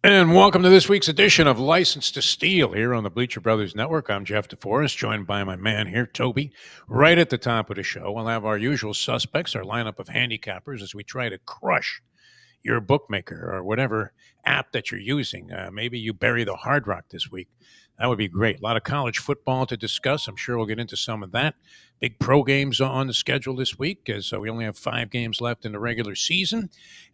And welcome to this week's edition of License to Steal here on the Bleacher Brothers Network. I'm Jeff DeForest, joined by my man here, Toby. Right at the top of the show, we'll have our usual suspects, our lineup of handicappers, as we try to crush your bookmaker or whatever app that you're using. Maybe you bury the Hard Rock this week. That would be great. A lot of college football to discuss. I'm sure we'll get into some of that. Big pro games on the schedule this week, as we only have 5 games left in the regular season.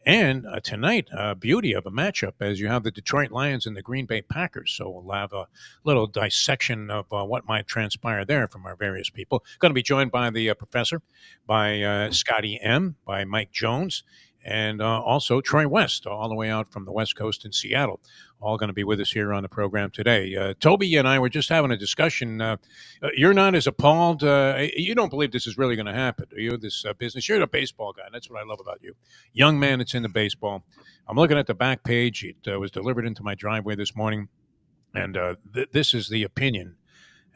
And tonight, beauty of a matchup, as you have the Detroit Lions and the Green Bay Packers. So we'll have a little dissection of what might transpire there from our various people. Going to be joined by the professor, by Scotty M., by Mike Jones, and also Troy West, all the way out from the West Coast in Seattle, all going to be with us here on the program today. Toby and I were just having a discussion. You're not as appalled. You don't believe this is really going to happen, do you, this business? You're the baseball guy, and that's what I love about you. Young man that's into baseball. I'm looking at the back page. It was delivered into my driveway this morning, and this is the opinion.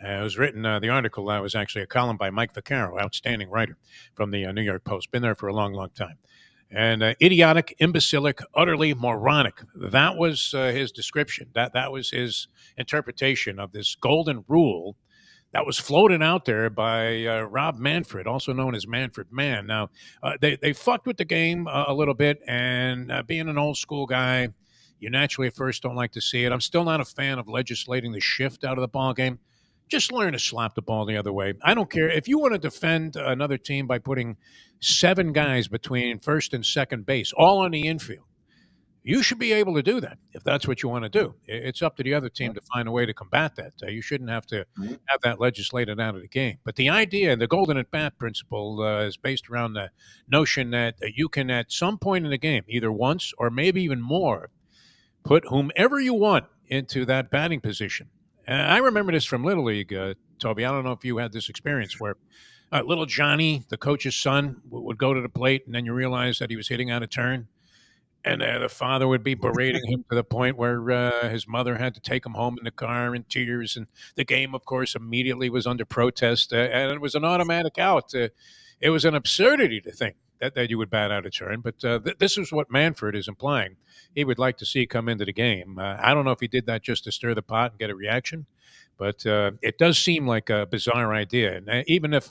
It was written, the article was actually a column by Mike Vaccaro, outstanding writer from the New York Post. Been there for a long, long time. And idiotic, imbecilic, utterly moronic. That was his description. That was his interpretation of this golden rule that was floated out there by Rob Manfred, also known as Manfred Mann. Now, they fucked with the game a little bit, and being an old school guy, you naturally at first don't like to see it. I'm still not a fan of legislating the shift out of the ball game. Just learn to slap the ball the other way. I don't care. If you want to defend another team by putting 7 guys between first and second base, all on the infield, you should be able to do that if that's what you want to do. It's up to the other team to find a way to combat that. You shouldn't have to have that legislated out of the game. But the idea, the golden at bat principle, is based around the notion that you can, at some point in the game, either once or maybe even more, put whomever you want into that batting position. I remember this from Little League, Toby. I don't know if you had this experience where little Johnny, the coach's son, would go to the plate, and then you realize that he was hitting out of turn. And the father would be berating him to the point where his mother had to take him home in the car in tears. And the game, of course, immediately was under protest, and it was an automatic out. It was an absurdity to think that you would bat out of turn. But this is what Manfred is implying. He would like to see come into the game. I don't know if he did that just to stir the pot and get a reaction, but it does seem like a bizarre idea. And even if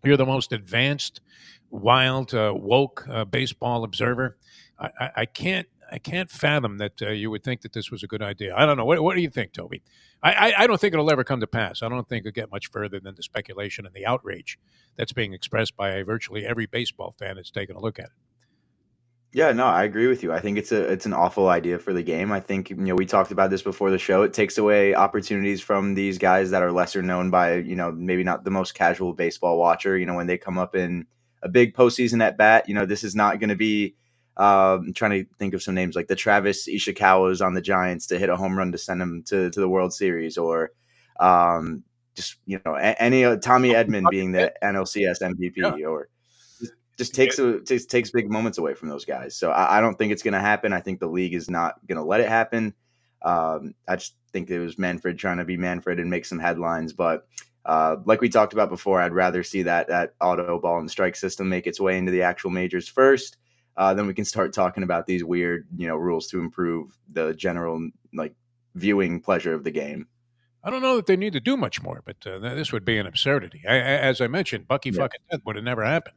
you're the most advanced, wild, woke baseball observer, I can't fathom that you would think that this was a good idea. I don't know. What do you think, Toby? I don't think it'll ever come to pass. I don't think it'll get much further than the speculation and the outrage that's being expressed by virtually every baseball fan that's taken a look at it. Yeah, no, I agree with you. I think it's an awful idea for the game. I think, we talked about this before the show. It takes away opportunities from these guys that are lesser known by, maybe not the most casual baseball watcher. When they come up in a big postseason at bat, this is not going to be, I'm trying to think of some names like the Travis Ishikawas on the Giants to hit a home run to send them to the World Series, or just, any Tommy Edman being the NLCS MVP, or just takes big moments away from those guys. So I don't think it's going to happen. I think the league is not going to let it happen. I just think it was Manfred trying to be Manfred and make some headlines. But like we talked about before, I'd rather see that auto ball and strike system make its way into the actual majors first. Then we can start talking about these weird, rules to improve the general viewing pleasure of the game. I don't know that they need to do much more, but this would be an absurdity. As I mentioned, Bucky fucking Dent would have never happened.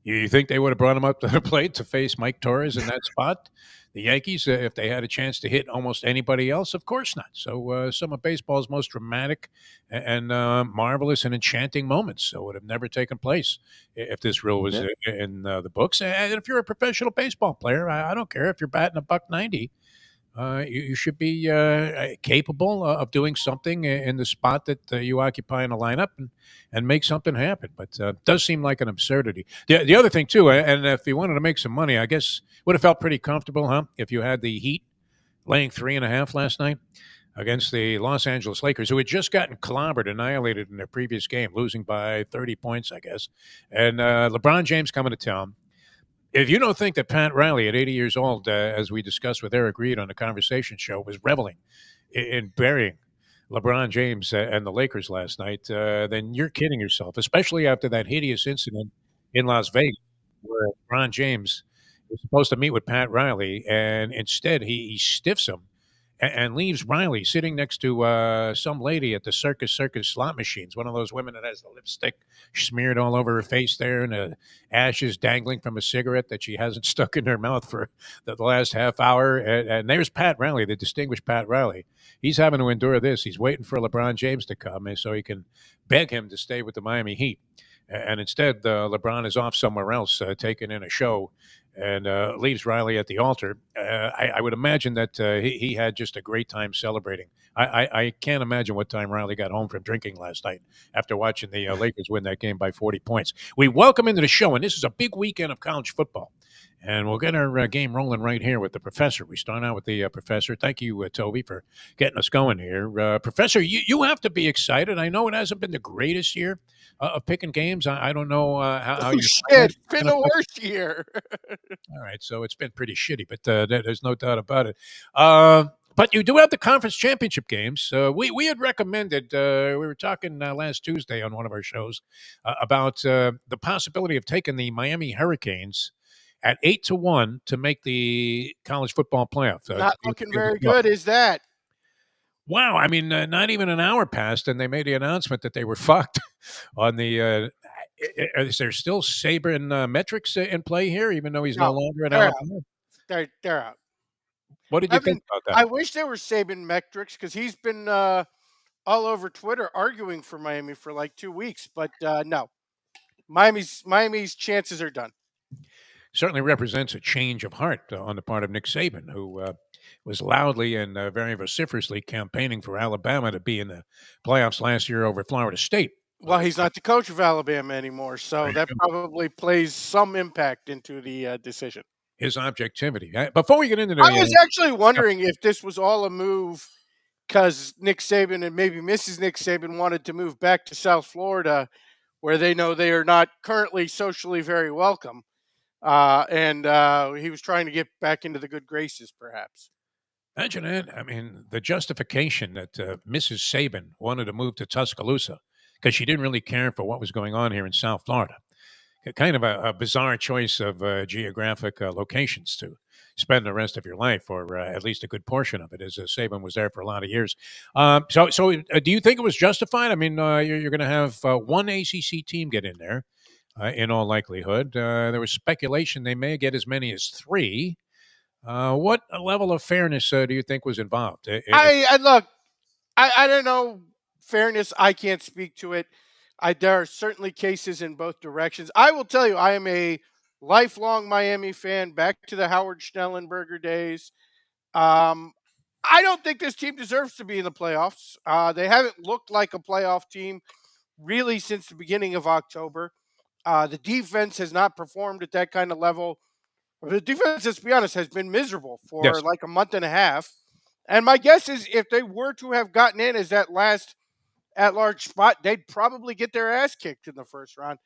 You think they would have brought him up to the plate to face Mike Torres in that spot? The Yankees, if they had a chance to hit almost anybody else? Of course not. So some of baseball's most dramatic and marvelous and enchanting moments would have never taken place if this rule was in the books. And if you're a professional baseball player, I don't care if you're batting $190. You should be capable of doing something in the spot that you occupy in a lineup and make something happen. But it does seem like an absurdity. The other thing, too, and if you wanted to make some money, I guess would have felt pretty comfortable, huh, if you had the Heat laying 3.5 last night against the Los Angeles Lakers, who had just gotten clobbered, annihilated in their previous game, losing by 30 points, I guess. And LeBron James coming to town. If you don't think that Pat Riley, at 80 years old, as we discussed with Eric Reed on the Conversation Show, was reveling in burying LeBron James and the Lakers last night, then you're kidding yourself, especially after that hideous incident in Las Vegas where LeBron James was supposed to meet with Pat Riley, and instead he stiffs him and leaves Riley sitting next to some lady at the circus slot machines. One of those women that has the lipstick smeared all over her face there, and ashes dangling from a cigarette that she hasn't stuck in her mouth for the last half hour. And there's Pat Riley, the distinguished Pat Riley. He's having to endure this. He's waiting for LeBron James to come so he can beg him to stay with the Miami Heat. And instead, LeBron is off somewhere else, taking in a show, and leaves Riley at the altar. I would imagine that he had just a great time celebrating. I can't imagine what time Riley got home from drinking last night after watching the Lakers win that game by 40 points. We welcome into the show, and this is a big weekend of college football. And we'll get our game rolling right here with the professor. We start out with the professor. Thank you, Toby, for getting us going here. Professor, you have to be excited. I know it hasn't been the greatest year of picking games. I don't know how you're. It's been the worst year. All right, so it's been pretty shitty, but there's no doubt about it. But you do have the conference championship games. We had recommended, we were talking last Tuesday on one of our shows about the possibility of taking the Miami Hurricanes at 8-1 to make the college football playoff. Not looking very good, is that? Wow, I mean, not even an hour passed, and they made the announcement that they were fucked on the. Is there still Saban metrics in play here, even though he's no longer at Alabama? They're out. What did you think about that? I wish there were Saban metrics because he's been all over Twitter arguing for Miami for like 2 weeks, but no, Miami's chances are done. Certainly represents a change of heart on the part of Nick Saban, who was loudly and very vociferously campaigning for Alabama to be in the playoffs last year over Florida State. Well, he's not the coach of Alabama anymore, so that probably plays some impact into the decision. His objectivity. Before we get into the, I was actually wondering if this was all a move because Nick Saban and maybe Mrs. Nick Saban wanted to move back to South Florida, where they know they are not currently socially very welcome. And he was trying to get back into the good graces, perhaps. Imagine it. I mean, the justification that Mrs. Saban wanted to move to Tuscaloosa because she didn't really care for what was going on here in South Florida. Kind of a bizarre choice of geographic locations to spend the rest of your life, or at least a good portion of it, as Saban was there for a lot of years. So do you think it was justified? I mean, you're going to have one ACC team get in there. In all likelihood, there was speculation they may get as many as 3. What level of fairness do you think was involved? I look, I don't know fairness. I can't speak to it. There are certainly cases in both directions. I will tell you, I am a lifelong Miami fan, back to the Howard Schnellenberger days. I don't think this team deserves to be in the playoffs. They haven't looked like a playoff team really since the beginning of October. The defense has not performed at that kind of level. The defense, let's be honest, has been miserable for like a month and a half. And my guess is if they were to have gotten in as that last at-large spot, they'd probably get their ass kicked in the first round.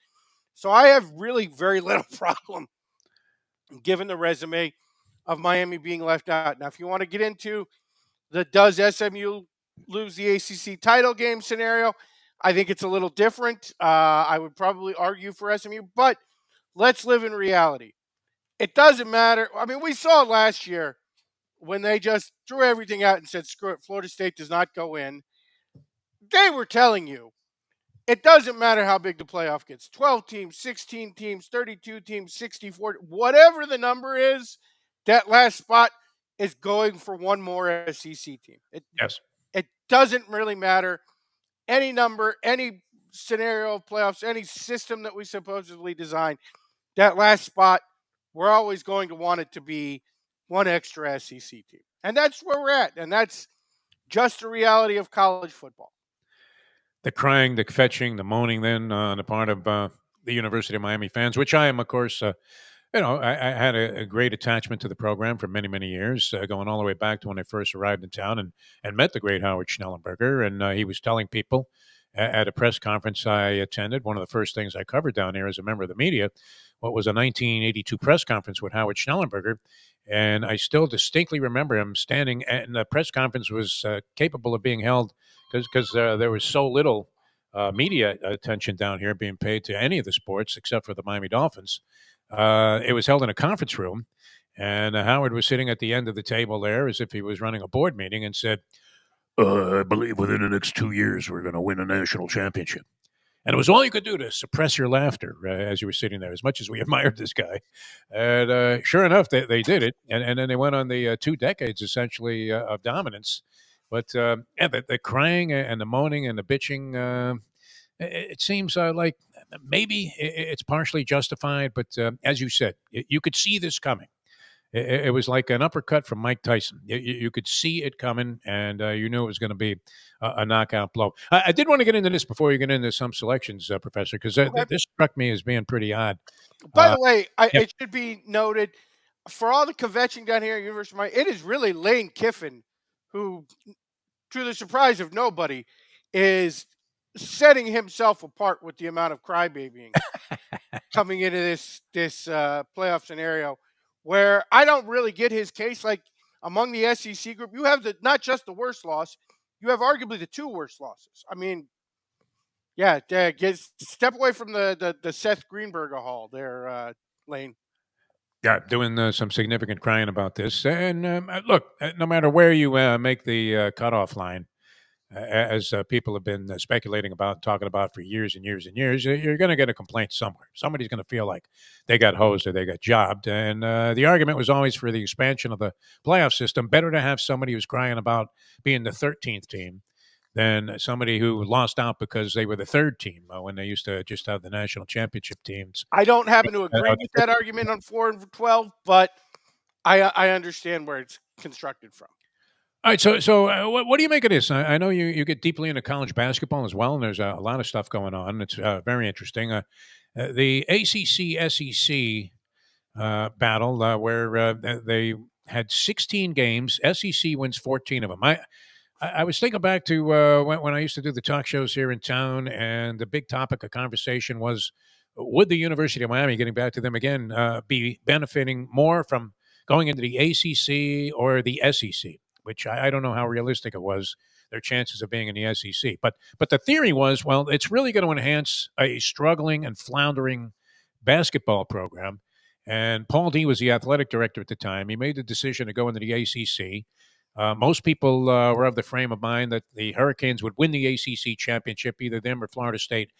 So I have really very little problem given the resume of Miami being left out. Now, if you want to get into the does SMU lose the ACC title game scenario, I think it's a little different. I would probably argue for SMU, but let's live in reality. It doesn't matter. I mean, we saw last year when they just threw everything out and said, screw it, Florida State does not go in. They were telling you, it doesn't matter how big the playoff gets. 12 teams, 16 teams, 32 teams, 64, whatever the number is, that last spot is going for one more SEC team. It doesn't really matter. Any number, any scenario of playoffs, any system that we supposedly designed, that last spot, we're always going to want it to be one extra SEC team. And that's where we're at. And that's just the reality of college football. The crying, the fetching, the moaning then on the part of the University of Miami fans, which I am, of course, I had a great attachment to the program for many, many years, going all the way back to when I first arrived in town and met the great Howard Schnellenberger. And he was telling people at a press conference I attended, one of the first things I covered down there as a member of the media, what was a 1982 press conference with Howard Schnellenberger. And I still distinctly remember him standing, and the press conference was capable of being held because there was so little media attention down here being paid to any of the sports except for the Miami Dolphins. It was held in a conference room, and Howard was sitting at the end of the table there as if he was running a board meeting and said, I believe within the next 2 years we're going to win a national championship. And it was all you could do to suppress your laughter as you were sitting there, as much as we admired this guy. And sure enough, they did it. And then they went on the 2 decades, essentially, of dominance. But yeah, the crying and the moaning and the bitching, it seems like maybe it's partially justified. But as you said, you could see this coming. It was like an uppercut from Mike Tyson. You could see it coming, and you knew it was going to be a knockout blow. I did want to get into this before you get into some selections, Professor, because Okay. this struck me as being pretty odd. By the way, Yep. it should be noted for all the kvetching down here at University of Miami, it is really Lane Kiffin who, to the surprise of nobody, is setting himself apart with the amount of crybabying coming into this playoff scenario, where I don't really get his case. Like among the SEC group, you have not just the worst loss, you have arguably the two worst losses. I mean, yeah, step away from the Seth Greenberg hall there, Lane. Yeah, doing some significant crying about this. And look, no matter where you make the cutoff line, as people have been speculating about, talking about for years and years and years, you're going to get a complaint somewhere. Somebody's going to feel like they got hosed or they got jobbed. And the argument was always for the expansion of the playoff system. Better to have somebody who's crying about being the 13th team than somebody who lost out because they were the third team when they used to just have the national championship teams. I don't happen to agree with that argument on 4 and 12, but I understand where it's constructed from. All right, so what do you make of this? I know you get deeply into college basketball as well, and there's a lot of stuff going on. It's very interesting. The ACC SEC battle, where they had 16 games. SEC wins 14 of them. I was thinking back to when I used to do the talk shows here in town, and the big topic of conversation was, would the University of Miami, getting back to them again, be benefiting more from going into the ACC or the SEC? Which I don't know how realistic it was, their chances of being in the SEC. But the theory was, well, it's really going to enhance a struggling and floundering basketball program. And Paul D was the athletic director at the time. He made the decision to go into the ACC. Most people were of the frame of mind that the Hurricanes would win the ACC championship, either them or Florida State,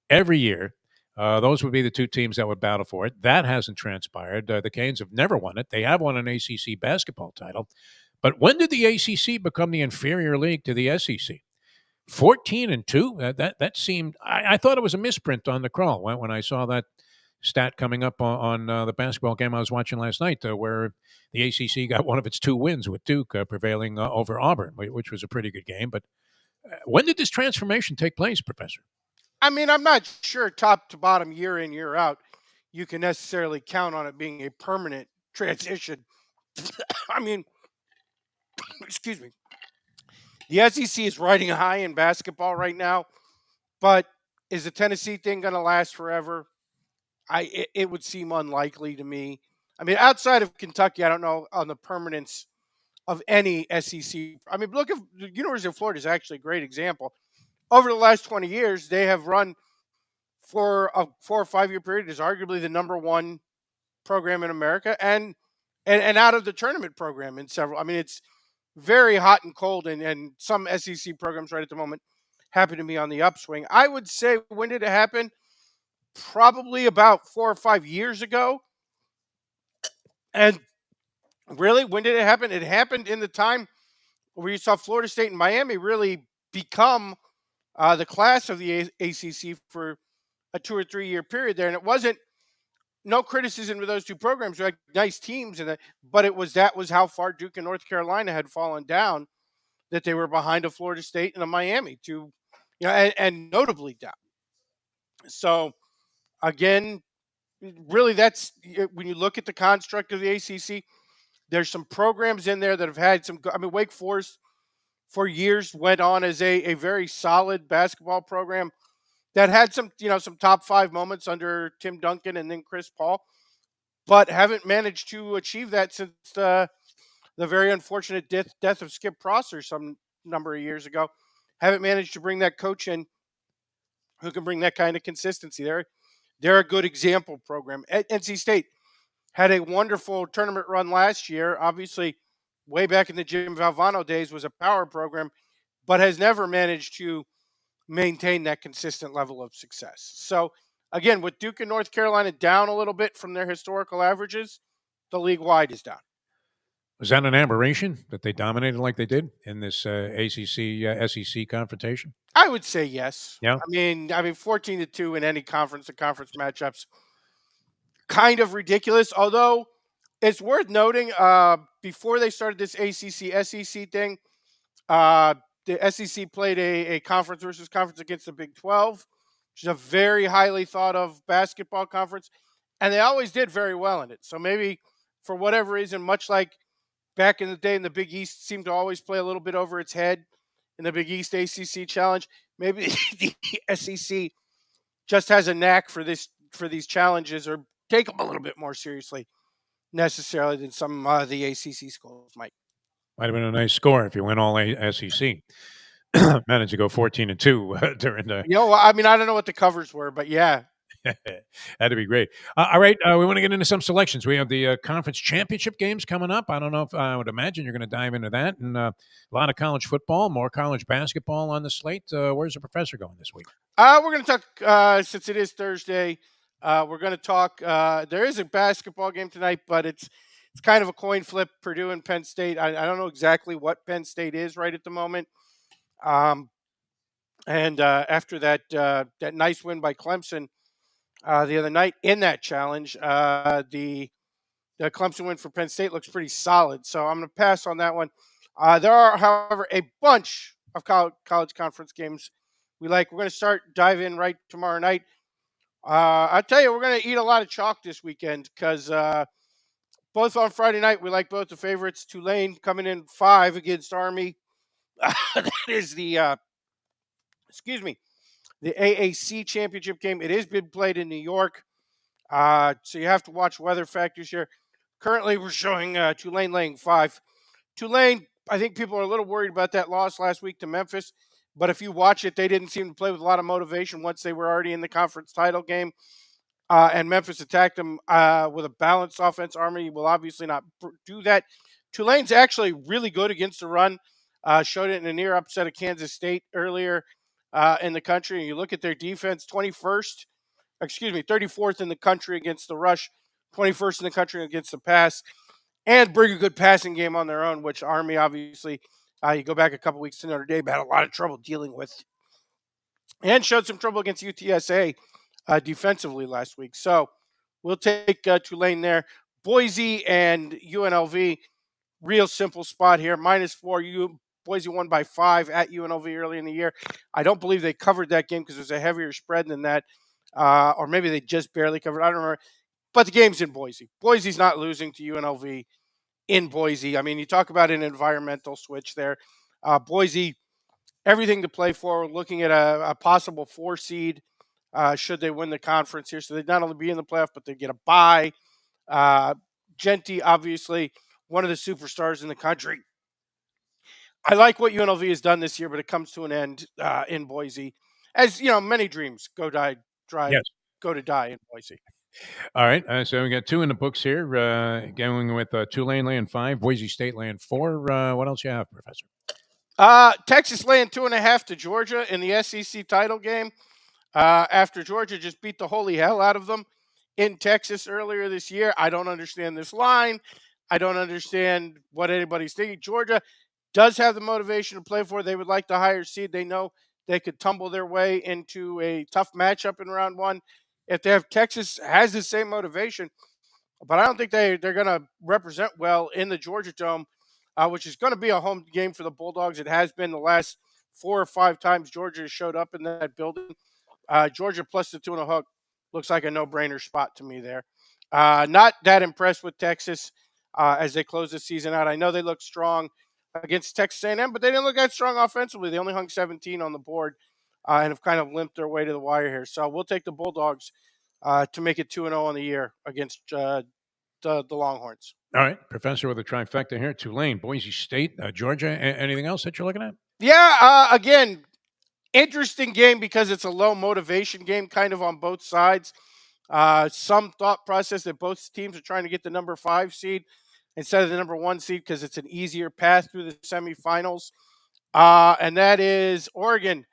every year. Those would be the two teams that would battle for it. That hasn't transpired. The Canes have never won it. They have won an ACC basketball title. But when did the ACC become the inferior league to the SEC? 14-2. That seemed. I thought it was a misprint on the crawl when I saw that stat coming up on the basketball game I was watching last night, where the ACC got one of its 2 wins with Duke prevailing over Auburn, which was a pretty good game. But when did this transformation take place, Professor? I mean, I'm not sure top to bottom, year in, year out, you can necessarily count on it being a permanent transition. I mean, excuse me. The SEC is riding high in basketball right now, but is the Tennessee thing going to last forever? It would seem unlikely to me. I mean, outside of Kentucky, I don't know on the permanence of any SEC. I mean, look at the University of Florida is actually a great example. Over the last 20 years, they have run for a 4 or 5 year period is arguably the number one program in America and out of the tournament program in several. I mean, it's very hot and cold, and some SEC programs right at the moment happen to be on the upswing. I would say, when did it happen? Probably about 4 or 5 years ago. And really, when did it happen? It happened in the time where you saw Florida State and Miami really become the class of the ACC for a 2 or 3 year period there. And it wasn't, no criticism of those two programs. They're like nice teams, but that was how far Duke and North Carolina had fallen down, that they were behind a Florida State and a Miami, and notably down. So again, really, that's when you look at the construct of the ACC. There's some programs in there that have had some. I mean, Wake Forest for years went on as a very solid basketball program that had some top 5 moments under Tim Duncan and then Chris Paul, but haven't managed to achieve that since the very unfortunate death of Skip Prosser some number of years ago. Haven't managed to bring that coach in who can bring that kind of consistency there. They're a good example program. NC State had a wonderful tournament run last year. Obviously, way back in the Jim Valvano days, was a power program, but has never managed to maintain that consistent level of success. So, again, with Duke and North Carolina down a little bit from their historical averages, the league wide is down. Was that an aberration that they dominated like they did in this ACC SEC confrontation? I would say yes. Yeah. I mean, 14-2 in any conference to conference matchups, kind of ridiculous. Although it's worth noting, before they started this ACC SEC thing, the SEC played a conference versus conference against the Big 12, which is a very highly thought of basketball conference, and they always did very well in it. So maybe for whatever reason, much like back in the day in the Big East, seemed to always play a little bit over its head in the Big East ACC challenge. Maybe the SEC just has a knack for these challenges, or take them a little bit more seriously necessarily than some of the ACC schools might. Might have been a nice score if you went all SEC. Managed to go 14-2 during the. I mean, I don't know what the covers were, but yeah. That'd be great. All right, we want to get into some selections. We have the conference championship games coming up. I don't know if I would imagine you're going to dive into that, and a lot of college football, more college basketball on the slate. Where's the professor going this week? We're going to talk since it is Thursday. We're going to talk. There is a basketball game tonight, but it's kind of a coin flip. Purdue and Penn State. I don't know exactly what Penn State is right at the moment. And after that nice win by Clemson the other night in that challenge, the Clemson win for Penn State looks pretty solid. So I'm going to pass on that one. There are, however, a bunch of college conference games we like. We're going to dive in right tomorrow night. I tell you, we're going to eat a lot of chalk this weekend because both on Friday night, we like both the favorites. Tulane coming in 5 against Army. That is the AAC championship game. It has been played in New York, so you have to watch weather factors here. Currently, we're showing Tulane laying 5. Tulane, I think people are a little worried about that loss last week to Memphis, but if you watch it, they didn't seem to play with a lot of motivation once they were already in the conference title game, and Memphis attacked them with a balanced offense. Army will obviously not do that. Tulane's actually really good against the run. Showed it in a near upset of Kansas State earlier in the country. And you look at their defense, 34th in the country against the rush, 21st in the country against the pass, and bring a good passing game on their own, which Army obviously, you go back a couple weeks to Notre Dame, had a lot of trouble dealing with, and showed some trouble against UTSA defensively last week. So we'll take Tulane there. Boise and UNLV, real simple spot here, -4. Boise won by 5 at UNLV early in the year. I don't believe they covered that game because there's a heavier spread than that, or maybe they just barely covered. I don't remember. But the game's in Boise. Boise's not losing to UNLV in Boise. I mean, you talk about an environmental switch there. Boise, everything to play for. Looking at a possible 4 seed should they win the conference here. So they'd not only be in the playoff, but they get a bye. Genty, obviously, one of the superstars in the country. I like what UNLV has done this year, but it comes to an end in Boise. As you know, many dreams go to die in Boise. All right, so we got 2 in the books here. Going with Tulane laying 5, Boise State laying 4. What else you have, Professor? Texas laying 2.5 to Georgia in the SEC title game. After Georgia just beat the holy hell out of them in Texas earlier this year. I don't understand this line. I don't understand what anybody's thinking. Georgia does have the motivation to play for. They would like the higher seed. They know they could tumble their way into a tough matchup in round 1. If they have Texas has the same motivation, but I don't think they're going to represent well in the Georgia Dome, which is going to be a home game for the Bulldogs. It has been the last 4 or 5 times Georgia has showed up in that building. Georgia plus the 2.5 looks like a no-brainer spot to me there. Not that impressed with Texas as they close the season out. I know they look strong against Texas A&M, but they didn't look that strong offensively. They only hung 17 on the board and have kind of limped their way to the wire here. So we'll take the Bulldogs to make it 2-0 on the year against the Longhorns. All right, Professor with a trifecta here. Tulane, Boise State, Georgia. Anything else that you're looking at? Yeah, again, interesting game because it's a low motivation game kind of on both sides. Some thought process that both teams are trying to get the number 5 seed instead of the number 1 seed because it's an easier path through the semifinals. And that is Oregon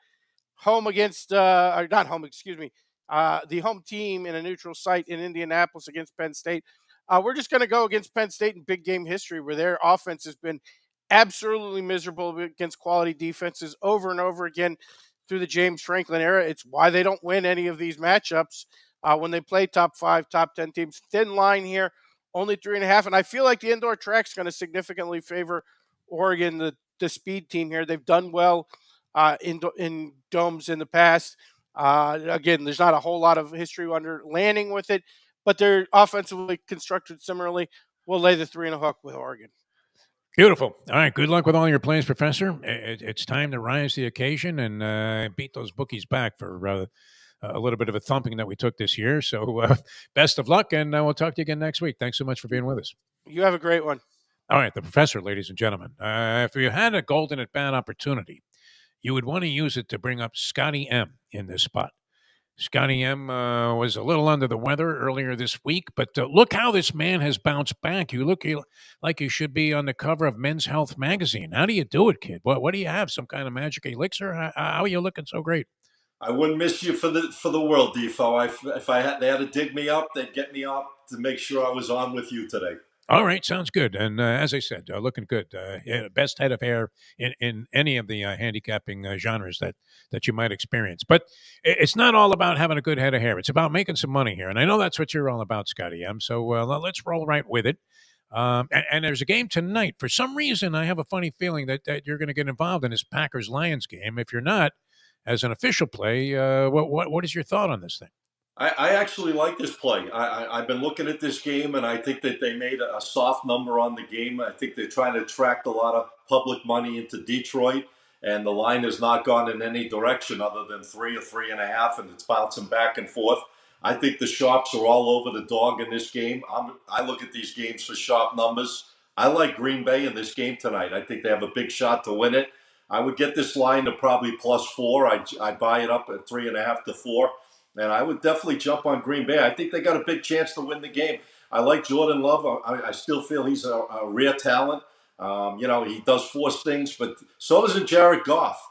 home against, or not home, excuse me, the home team in a neutral site in Indianapolis against Penn State. We're just going to go against Penn State in big game history, where their offense has been absolutely miserable against quality defenses over and over again through the James Franklin era. It's why they don't win any of these matchups when they play top 5, top 10 teams. Thin line here, only 3.5. And I feel like the indoor track's going to significantly favor Oregon, the speed team here. They've done well in domes in the past. Again, there's not a whole lot of history under landing with it, but they're offensively constructed similarly. We'll lay the 3.5 with Oregon. Beautiful. All right. Good luck with all your plays, Professor. It's time to rise to the occasion and beat those bookies back for a little bit of a thumping that we took this year. So best of luck, and we'll talk to you again next week. Thanks so much for being with us. You have a great one. All right. The Professor, ladies and gentlemen. If you had a golden at bat opportunity, you would want to use it to bring up Scotty M in this spot. Scotty M was a little under the weather earlier this week, but look how this man has bounced back. You look like you should be on the cover of Men's Health magazine. How do you do it, kid? What do you have? Some kind of magic elixir? How are you looking so great? I wouldn't miss you for the world, Defo. If they had to dig me up, they'd get me up to make sure I was on with you today. All right, sounds good. And as I said, looking good. Yeah, best head of hair in any of the handicapping genres that you might experience. But it's not all about having a good head of hair. It's about making some money here. And I know that's what you're all about, Scotty M. So let's roll right with it. And there's a game tonight. For some reason, I have a funny feeling that you're going to get involved in this Packers-Lions game. If you're not, as an official play, what is your thought on this thing? I actually like this play. I've been looking at this game, and I think that they made a soft number on the game. I think they're trying to attract a lot of public money into Detroit, and the line has not gone in any direction other than 3 or 3.5, and it's bouncing back and forth. I think the sharps are all over the dog in this game. I look at these games for sharp numbers. I like Green Bay in this game tonight. I think they have a big shot to win it. I would get this line to probably +4. I'd buy it up at 3.5 to 4. And I would definitely jump on Green Bay. I think they got a big chance to win the game. I like Jordan Love. I still feel he's a rare talent. He does force things, but so does Jared Goff.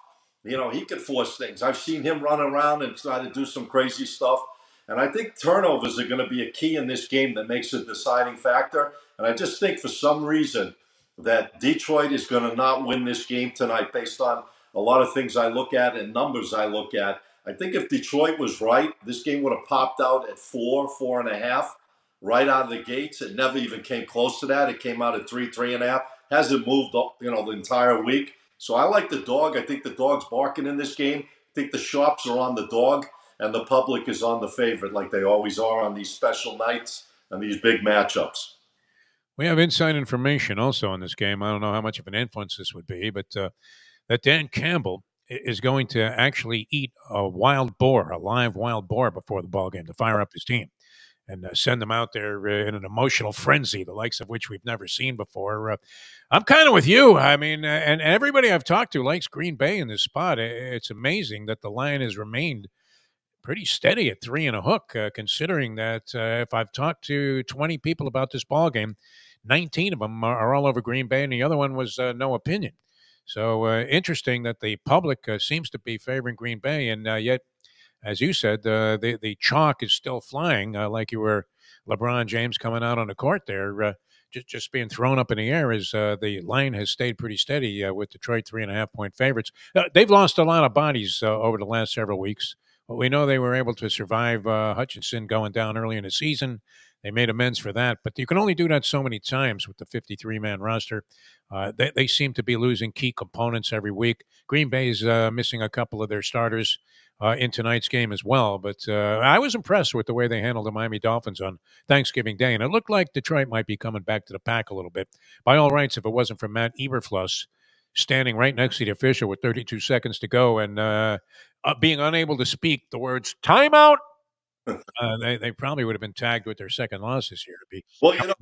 He can force things. I've seen him run around and try to do some crazy stuff. And I think turnovers are going to be a key in this game that makes a deciding factor. And I just think for some reason that Detroit is going to not win this game tonight based on a lot of things I look at and numbers I look at. I think if Detroit was right, this game would have popped out at 4.5, right out of the gates. It never even came close to that. It came out at 3.5. Hasn't moved, the entire week. So I like the dog. I think the dog's barking in this game. I think the sharps are on the dog, and the public is on the favorite, like they always are on these special nights and these big matchups. We have inside information also on this game. I don't know how much of an influence this would be, but that Dan Campbell is going to actually eat a live wild boar before the ball game to fire up his team and send them out there in an emotional frenzy, the likes of which we've never seen before. I'm kind of with you. I mean, and everybody I've talked to likes Green Bay in this spot. It's amazing that the line has remained pretty steady at 3.5, considering that if I've talked to 20 people about this ball game, 19 of them are all over Green Bay, and the other one was no opinion. So interesting that the public seems to be favoring Green Bay, and yet, as you said, the chalk is still flying like you were LeBron James coming out on the court there, just being thrown up in the air as the line has stayed pretty steady with Detroit 3.5-point favorites. They've lost a lot of bodies over the last several weeks, but we know they were able to survive Hutchinson going down early in the season. They made amends for that, but you can only do that so many times with the 53-man roster. They seem to be losing key components every week. Green Bay's missing a couple of their starters in tonight's game as well, but I was impressed with the way they handled the Miami Dolphins on Thanksgiving Day, and it looked like Detroit might be coming back to the pack a little bit. By all rights, if it wasn't for Matt Eberfluss standing right next to the official with 32 seconds to go and being unable to speak the words "timeout," they probably would have been tagged with their second loss this year. Well,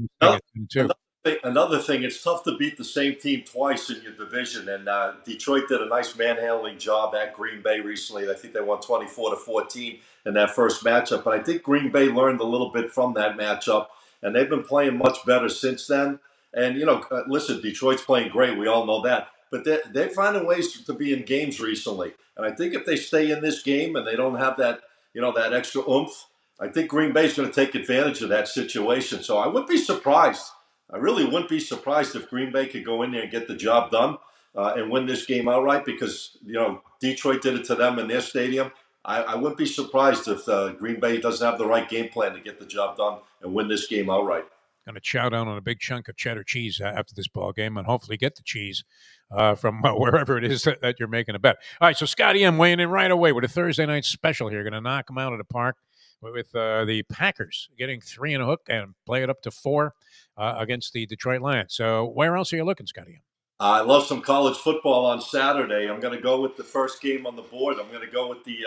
Another thing, it's tough to beat the same team twice in your division, and Detroit did a nice manhandling job at Green Bay recently. I think they won 24-14 in that first matchup, but I think Green Bay learned a little bit from that matchup, and they've been playing much better since then. And listen, Detroit's playing great. We all know that, but they're finding ways to be in games recently, and I think if they stay in this game and they don't have that, that extra oomph, I think Green Bay's going to take advantage of that situation. So I would be surprised. I really wouldn't be surprised if Green Bay could go in there and get the job done and win this game outright because, Detroit did it to them in their stadium. I wouldn't be surprised if Green Bay doesn't have the right game plan to get the job done and win this game outright. Going to chow down on a big chunk of cheddar cheese after this ball game and hopefully get the cheese from wherever it is that you're making a bet. All right, so Scotty M weighing in right away with a Thursday night special here. Going to knock them out of the park with the Packers getting 3 in a hook and play it up to 4 against the Detroit Lions. So where else are you looking, Scotty? I love some college football on Saturday. I'm going to go with the first game on the board. I'm going to go with the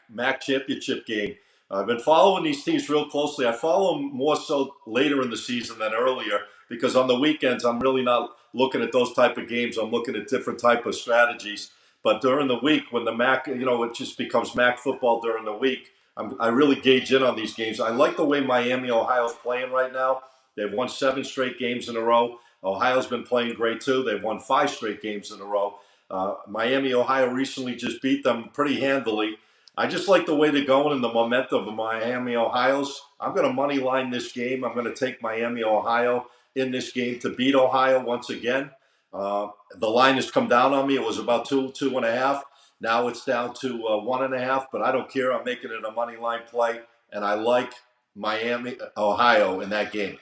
MAC championship game. I've been following these teams real closely. I follow them more so later in the season than earlier because on the weekends I'm really not looking at those type of games. I'm looking at different type of strategies. But during the week, when the MAC, it just becomes MAC football during the week, I really gauge in on these games. I like the way Miami, Ohio's playing right now. They've won 7 straight games in a row. Ohio's been playing great too. They've won 5 straight games in a row. Miami, Ohio recently just beat them pretty handily. I just like the way they're going and the momentum of Miami, Ohio's. I'm going to money line this game. I'm going to take Miami, Ohio in this game to beat Ohio once again. The line has come down on me. It was about 2.5. Now it's down to 1.5, but I don't care. I'm making it a money line play, and I like Miami, Ohio in that game.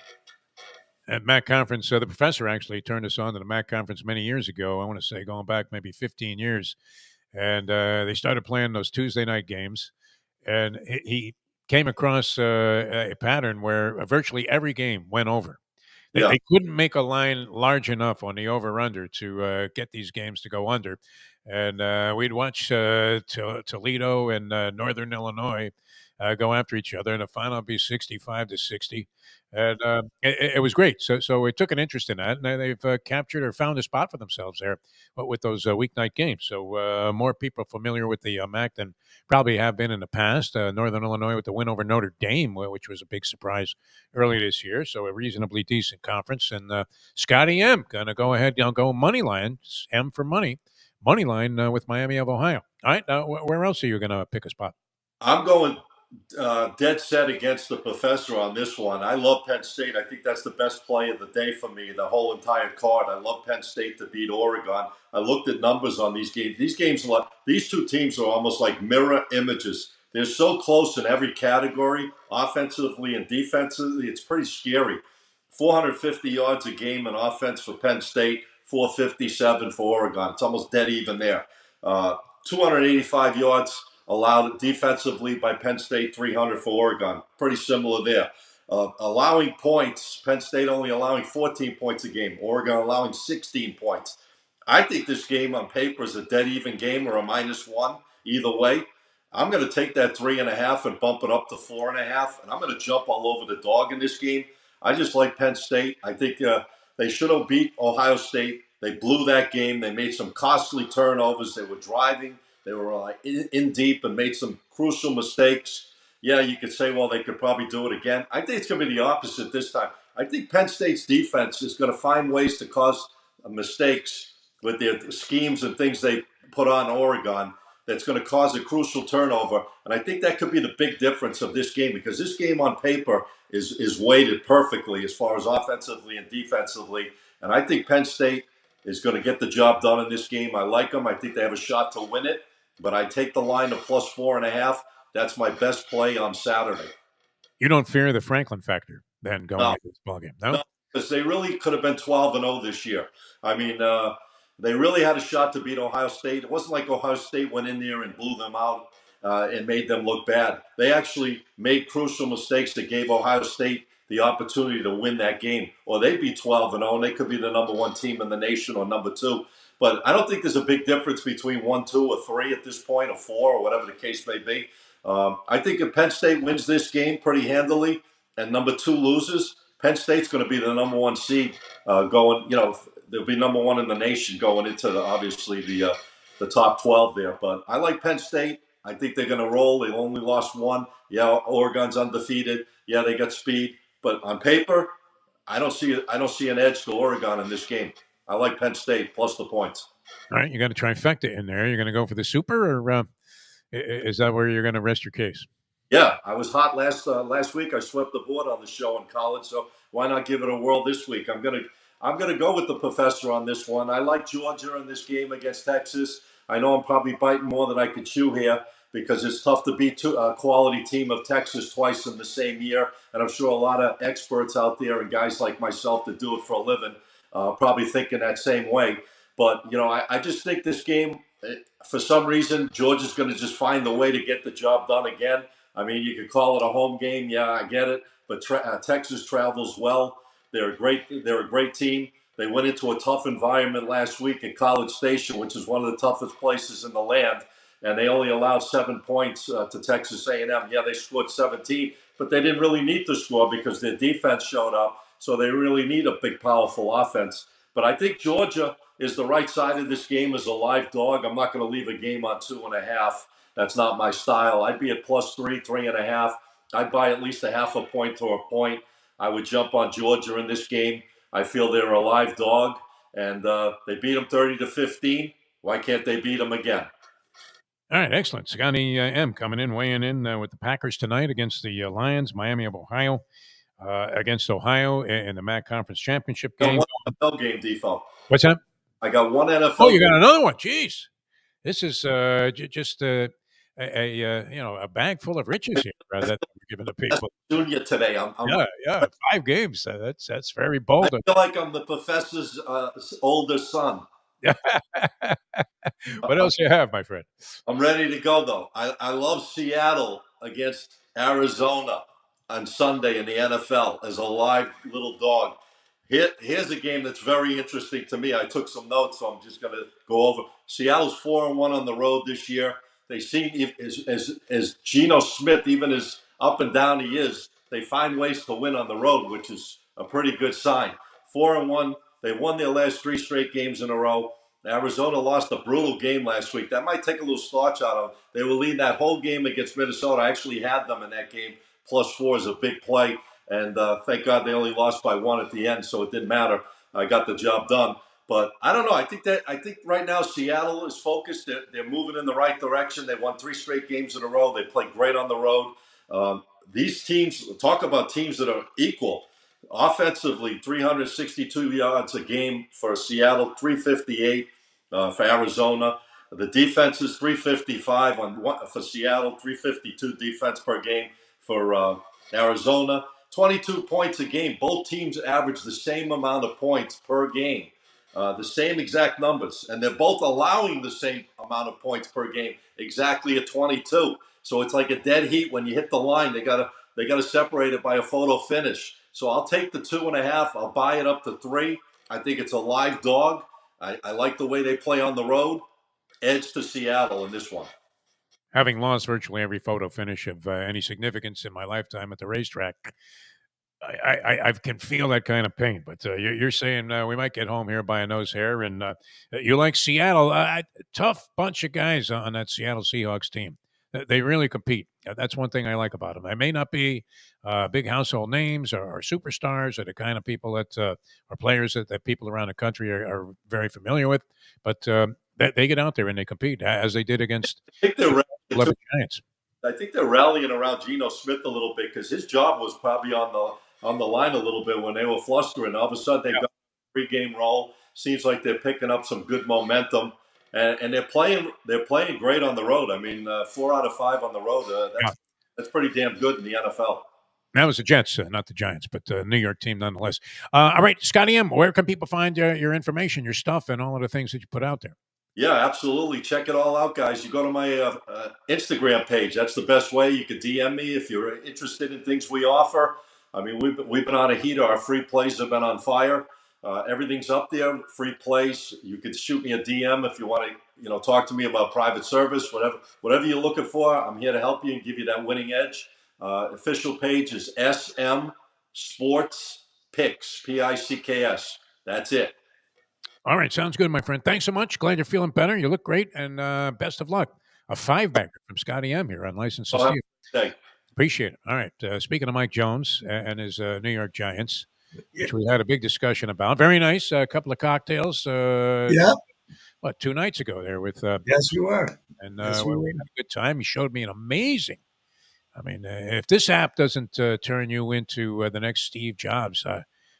At MAC Conference, the professor actually turned us on to the MAC Conference many years ago. I want to say going back maybe 15 years. And they started playing those Tuesday night games. And he came across a pattern where virtually every game went over. They couldn't make a line large enough on the over-under to get these games to go under. And we'd watch Toledo and Northern Illinois go after each other, and the final would be 65-60. And it was great. So we took an interest in that, and they've captured or found a spot for themselves there with those weeknight games. So more people familiar with the MAC than probably have been in the past. Northern Illinois with the win over Notre Dame, which was a big surprise early this year. So a reasonably decent conference. And Scotty M going to go ahead, go money line, M for money line with Miami of Ohio. All right, where else are you going to pick a spot? I'm going dead set against the professor on this one. I love Penn State. I think that's the best play of the day for me, the whole entire card. I love Penn State to beat Oregon. I looked at numbers on these games. These two teams are almost like mirror images. They're so close in every category, offensively and defensively. It's pretty scary. 450 yards a game in offense for Penn State, 457 for Oregon. It's almost dead even there. 285 yards allowed defensively by Penn State, 300 for Oregon. Pretty similar there. Allowing points, Penn State only allowing 14 points a game. Oregon allowing 16 points. I think this game on paper is a dead even game or a -1 either way. I'm going to take that 3.5 and bump it up to 4.5, and I'm going to jump all over the dog in this game. I just like Penn State. I think they should have beat Ohio State. They blew that game. They made some costly turnovers. They were driving. They were in deep and made some crucial mistakes. Yeah, you could say, well, they could probably do it again. I think it's going to be the opposite this time. I think Penn State's defense is going to find ways to cause mistakes with their schemes and things they put on Oregon that's going to cause a crucial turnover. And I think that could be the big difference of this game because this game on paper is weighted perfectly as far as offensively and defensively. And I think Penn State is going to get the job done in this game. I like them. I think they have a shot to win it. But I take the line to +4.5. That's my best play on Saturday. You don't fear the Franklin factor then going into this ballgame, no? Because they really could have been 12-0 this year. I mean, they really had a shot to beat Ohio State. It wasn't like Ohio State went in there and blew them out and made them look bad. They actually made crucial mistakes that gave Ohio State the opportunity to win that game. Or they'd be 12-0, and they could be the number 1 team in the nation or number 2. But I don't think there's a big difference between 1, 2, or 3 at this point, or 4, or whatever the case may be. I think if Penn State wins this game pretty handily and number 2 loses, Penn State's going to be the number one seed going. They'll be number one in the nation going into obviously the top 12 there. But I like Penn State. I think they're going to roll. They only lost one. Yeah, Oregon's undefeated. Yeah, they got speed. But on paper, I don't see an edge to Oregon in this game. I like Penn State plus the points. All right, you got a trifecta in there. You're going to go for the super, or is that where you're going to rest your case? Yeah, I was hot last week. I swept the board on the show in college, so why not give it a whirl this week? I'm gonna go with the professor on this one. I like Georgia in this game against Texas. I know I'm probably biting more than I could chew here because it's tough to beat a quality team of Texas twice in the same year, and I'm sure a lot of experts out there and guys like myself that do it for a living probably thinking that same way. But I just think this game, for some reason, Georgia's going to just find the way to get the job done again. I mean, you could call it a home game. Yeah, I get it. But Texas travels well. They're a great team. They went into a tough environment last week at College Station, which is one of the toughest places in the land, and they only allowed 7 points to Texas A&M. Yeah, they scored 17, but they didn't really need to score because their defense showed up. So they really need a big, powerful offense. But I think Georgia is the right side of this game as a live dog. I'm not going to leave a game on 2.5. That's not my style. I'd be at +3, 3.5. I'd buy at least a half a point to a point. I would jump on Georgia in this game. I feel they're a live dog, and they beat them 30-15. Why can't they beat them again? All right, excellent. Scotty M coming in, weighing in with the Packers tonight against the Lions, Miami of Ohio against Ohio in the MAC Conference Championship game. One NFL game, Defo. What's that? I got one NFL. Oh, you got another one. Jeez. This is just a bag full of riches here that we're giving to people. Junior today. Yeah, 5 games. That's very bold. I feel like I'm the professor's older son. What else do you have, my friend? I'm ready to go, though. I love Seattle against Arizona on Sunday in the NFL as a live little dog. Here's a game that's very interesting to me. I took some notes, so I'm just going to go over. Seattle's 4-1 on the road this year. They seem, as Geno Smith, even as up and down he is, they find ways to win on the road, which is a pretty good sign. 4-1. They won their last 3 straight games in a row. Arizona lost a brutal game last week. That might take a little starch out of them. They will lead that whole game against Minnesota. I actually had them in that game. +4 is a big play. And thank God they only lost by 1 at the end, so it didn't matter. I got the job done. But I don't know. I think right now Seattle is focused. They're moving in the right direction. They won 3 straight games in a row. They play great on the road. These teams, talk about teams that are equal. Offensively, 362 yards a game for Seattle, 358 for Arizona. The defense is 355 for Seattle, 352 defense per game for Arizona. 22 points a game. Both teams average the same amount of points per game, the same exact numbers, and they're both allowing the same amount of points per game, exactly at 22. So it's like a dead heat when you hit the line. They gotta separate it by a photo finish. So I'll take the 2.5. I'll buy it up to 3. I think it's a live dog. I like the way they play on the road. Edge to Seattle in this one. Having lost virtually every photo finish of any significance in my lifetime at the racetrack, I can feel that kind of pain. But you're saying we might get home here by a nose hair. And you like Seattle. Tough bunch of guys on that Seattle Seahawks team. They really compete. That's one thing I like about them. They may not be big household names or superstars or the kind of people that are players that people around the country are very familiar with, but they get out there and they compete, as they did against the Giants. I think they're rallying around Geno Smith a little bit because his job was probably on the line a little bit when they were flustering. All of a sudden, they've got a 3-game roll. Seems like they're picking up some good momentum. And they're playing great on the road. I mean, 4 out of 5 on the road. That's pretty damn good in the NFL. That was the Jets, not the Giants, but the New York team nonetheless. All right, Scotty M., where can people find your information, your stuff, and all of the things that you put out there? Yeah, absolutely. Check it all out, guys. You go to my Instagram page. That's the best way. You can DM me if you're interested in things we offer. I mean, we've been on a heater. Our free plays have been on fire. Everything's up there, free plays. You can shoot me a DM if you want to, talk to me about private service, whatever you're looking for. I'm here to help you and give you that winning edge. Official page is SM Sports Picks, Picks. That's it. All right, sounds good, my friend. Thanks so much. Glad you're feeling better. You look great, and best of luck. A five-bagger from Scotty M here on License to Well, have Steal. a good day. Appreciate it. All right. Speaking of Mike Jones and his New York Giants, which we had a big discussion about. Very nice. A couple of cocktails. Yeah. What, 2 nights ago there with Yes, we were. and Yes, we we were. had a good time. He showed me an amazing. I mean, if this app doesn't turn you into the next Steve Jobs,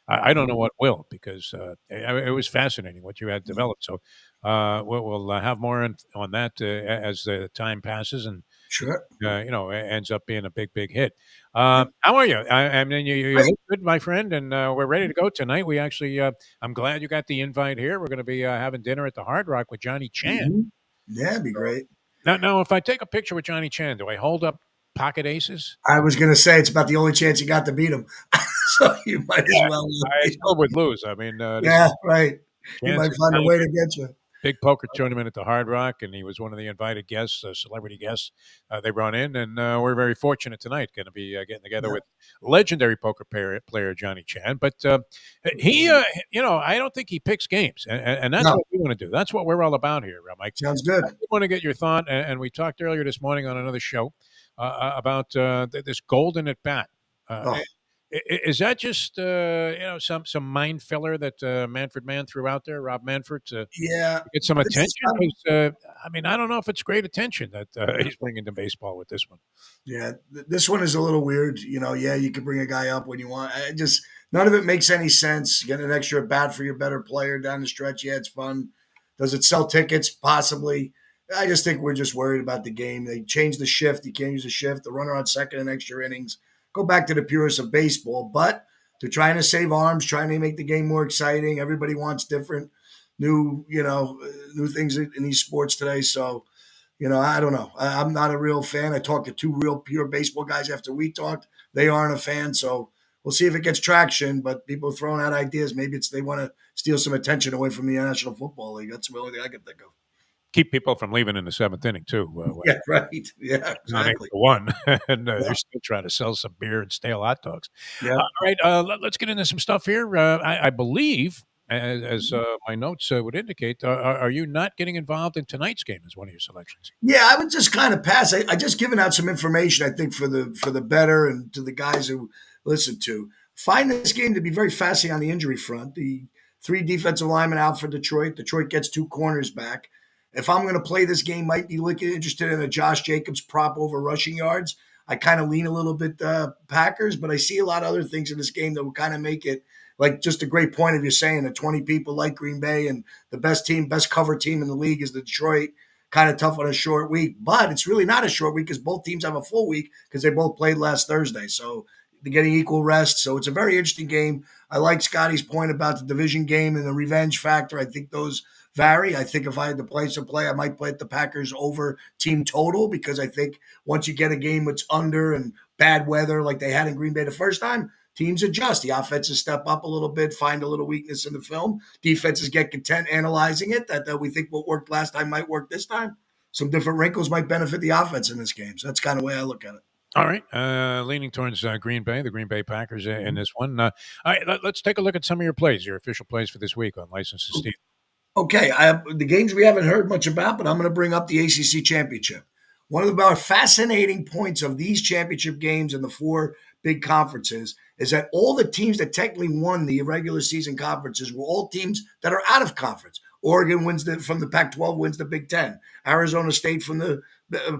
I don't know what will, because it was fascinating what you had developed. So we'll have more on that as time passes, and Sure. ends up being a big hit. How are you? I mean, you look good, my friend, and we're ready to go tonight. We actually, I'm glad you got the invite here. We're going to be having dinner at the Hard Rock with Johnny Chan. Mhm. Yeah, it'd be great. Now, if I take a picture with Johnny Chan, do I hold up pocket aces? I was going to say it's about the only chance you got to beat him. So you might as well. I still would lose. I mean, Yeah, right. He Chan's might is find a nice. way to get you. Big poker tournament at the Hard Rock, and he was one of the invited guests, celebrity guests. They brought in, and we're very fortunate tonight. Going to be getting together with legendary poker player Johnny Chan. But he, I don't think he picks games, and that's what we want to do. That's what we're all about here, Mike. Sounds good. I want to get your thought, and we talked earlier this morning on another show about this golden at bat. Is that just some mind filler that Manfred Mann threw out there, Rob Manfred, to get some attention? Because I mean, I don't know if it's great attention that he's bringing to baseball with this one. Yeah, this one is a little weird. You could bring a guy up when you want. None of it makes any sense. Get an extra bat for your better player down the stretch. Yeah, it's fun. Does it sell tickets? Possibly. I just think we're just worried about the game. They changed the shift. You can't use the shift. The runner on second in extra innings. Go back to the purest of baseball, but they're trying to save arms, trying to make the game more exciting. Everybody wants different, new things in these sports today. So, I don't know. I'm not a real fan. I talked to two real pure baseball guys after we talked. They aren't a fan, so we'll see if it gets traction. But people are throwing out ideas. Maybe they want to steal some attention away from the National Football League. That's the only thing I can think of. Keep people from leaving in the seventh inning too. Yeah, right. Yeah, exactly. 8-1, and they're still trying to sell some beer and stale hot dogs. Yeah. All right, let's get into some stuff here. I believe, as my notes would indicate, are you not getting involved in tonight's game as one of your selections? Yeah, I would just kind of pass. I just given out some information, I think, for the better and to the guys who listen to. Find this game to be very fascinating on the injury front. The 3 defensive linemen out for Detroit. Detroit gets 2 corners back. If I'm going to play this game, might be interested in a Josh Jacobs prop over rushing yards. I kind of lean a little bit Packers, but I see a lot of other things in this game that will kind of make it like just a great point of you saying that 20 people like Green Bay and the best cover team in the league is the Detroit. Kind of tough on a short week, but it's really not a short week because both teams have a full week because they both played last Thursday. So they're getting equal rest. So it's a very interesting game. I like Scotty's point about the division game and the revenge factor. I think those vary. I think if I had to place a play, I might play at the Packers over team total because I think once you get a game that's under and bad weather like they had in Green Bay the first time, teams adjust. The offenses step up a little bit, find a little weakness in the film. Defenses get content analyzing it, that we think what worked last time might work this time. Some different wrinkles might benefit the offense in this game. So that's kind of the way I look at it. All right, leaning towards Green Bay, the Green Bay Packers in this one. All right, let's take a look at some of your plays, your official plays for this week on License to Steal. Okay, the games we haven't heard much about, but I'm going to bring up the ACC Championship. One of the more fascinating points of these championship games in the 4 big conferences is that all the teams that technically won the regular season conferences were all teams that are out of conference. Oregon wins from the Pac-12, wins the Big Ten. Arizona State from the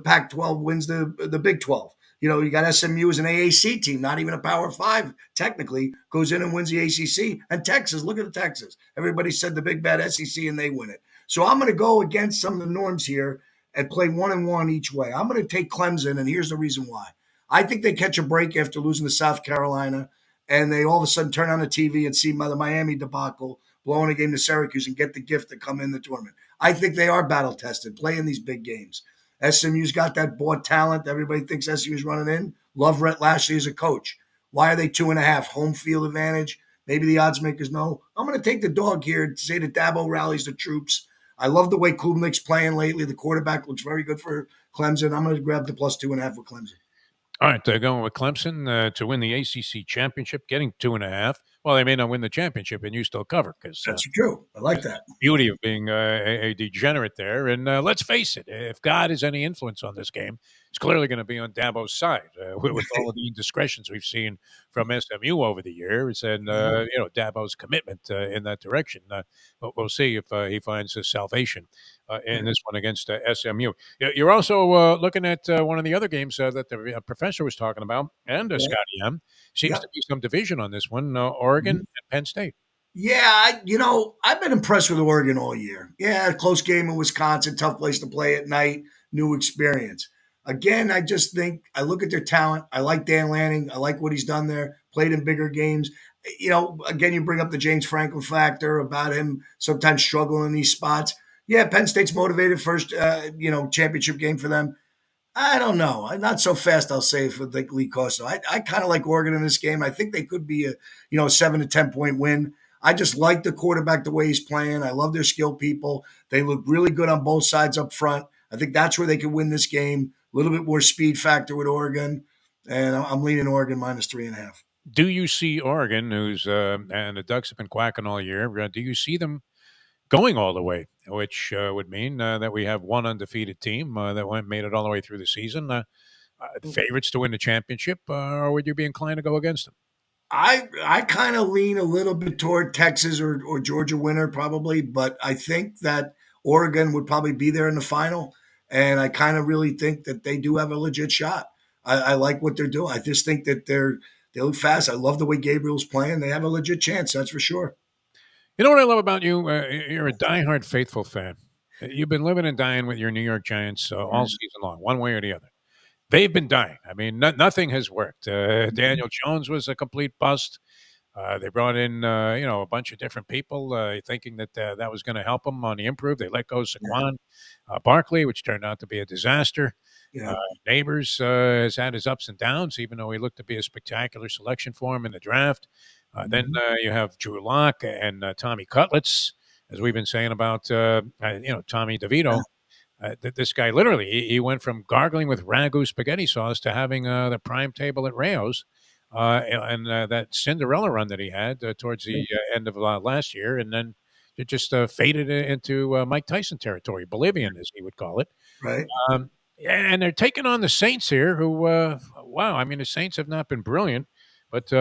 Pac-12 wins the Big 12. You got SMU as an AAC team, not even a Power 5 technically, goes in and wins the ACC. And Texas, look at the Texas. Everybody said the big bad SEC and they win it. So I'm going to go against some of the norms here and play 1-1 each way. I'm going to take Clemson, and here's the reason why. I think they catch a break after losing to South Carolina, and they all of a sudden turn on the TV and see the Miami debacle, blowing a game to Syracuse and get the gift to come in the tournament. I think they are battle-tested, playing these big games. SMU's got that bought talent. Everybody thinks SMU's running in. Love Rhett Lashley as a coach. Why are they 2.5? Home field advantage. Maybe the odds makers know. I'm going to take the dog here to say that Dabo rallies the troops. I love the way Klubnik's playing lately. The quarterback looks very good for Clemson. I'm going to grab the plus 2.5 with Clemson. All right, going with Clemson to win the ACC championship, getting 2.5. Well, they may not win the championship, and you still cover because That's true. I like that's that. the beauty of being a degenerate there. And let's face it, if God has any influence on this game, it's clearly going to be on Dabo's side with all of the indiscretions we've seen from SMU over the years, and Dabo's commitment in that direction. But we'll see if he finds his salvation in this one against SMU. You're also looking at one of the other games that the professor was talking about, and Yeah. Scotty M. Seems Yep. to be some division on this one. Oregon and Penn State. Yeah, I've been impressed with Oregon all year. Yeah, close game in Wisconsin, tough place to play at night, new experience. Again, I just think I look at their talent. I like Dan Lanning. I like what he's done there. Played in bigger games. Again, you bring up the James Franklin factor about him sometimes struggling in these spots. Yeah, Penn State's motivated first, championship game for them. I don't know. I'm not so fast. I'll say for Lee Costa. I kind of like Oregon in this game. I think they could be a 7 to 10 point win. I just like the quarterback the way he's playing. I love their skill people. They look really good on both sides up front. I think that's where they can win this game. A little bit more speed factor with Oregon, and I'm leaning Oregon -3.5. Do you see Oregon, who's and the Ducks have been quacking all year? Do you see them going all the way, which would mean that we have one undefeated team that made it all the way through the season, favorites to win the championship, or would you be inclined to go against them? I kind of lean a little bit toward Texas or Georgia winner probably, but I think that Oregon would probably be there in the final, and I kind of really think that they do have a legit shot. I like what they're doing. I just think that they look fast. I love the way Gabriel's playing. They have a legit chance, that's for sure. You know what I love about you? You're a diehard faithful fan. You've been living and dying with your New York Giants all season long, one way or the other. They've been dying. I mean, nothing has worked. Daniel Jones was a complete bust. They brought in, a bunch of different people, thinking that that was going to help them on the improve. They let go Saquon Barkley, which turned out to be a disaster. Yeah, Neighbors has had his ups and downs, even though he looked to be a spectacular selection for him in the draft. Then you have Drew Lock and Tommy Cutlets, as we've been saying about, Tommy DeVito. This guy literally, he went from gargling with ragu spaghetti sauce to having the prime table at Rayo's. And that Cinderella run that he had towards the end of last year, and then it just faded into Mike Tyson territory, Bolivian, as he would call it. right. Um, and they're taking on the Saints here, who, wow, I mean, the Saints have not been brilliant, but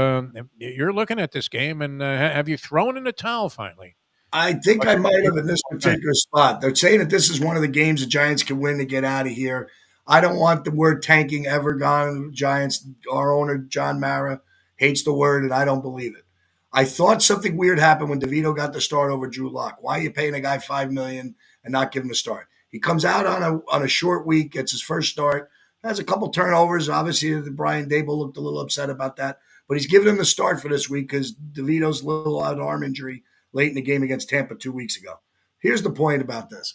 you're looking at this game, and have you thrown in the towel finally? I think I might have in this Right. particular spot. They're saying that this is one of the games the Giants can win to get out of here. I don't want the word tanking ever gone. Giants, our owner, John Mara, hates the word, and I don't believe it. I thought something weird happened when DeVito got the start over Drew Lock. Why are you paying a guy $5 million and not giving him a start? He comes out on a short week, gets his first start, has a couple turnovers. Obviously, Brian Dable looked a little upset about that, but he's giving him the start for this week because DeVito's little odd arm injury late in the game against Tampa 2 weeks ago. Here's the point about this.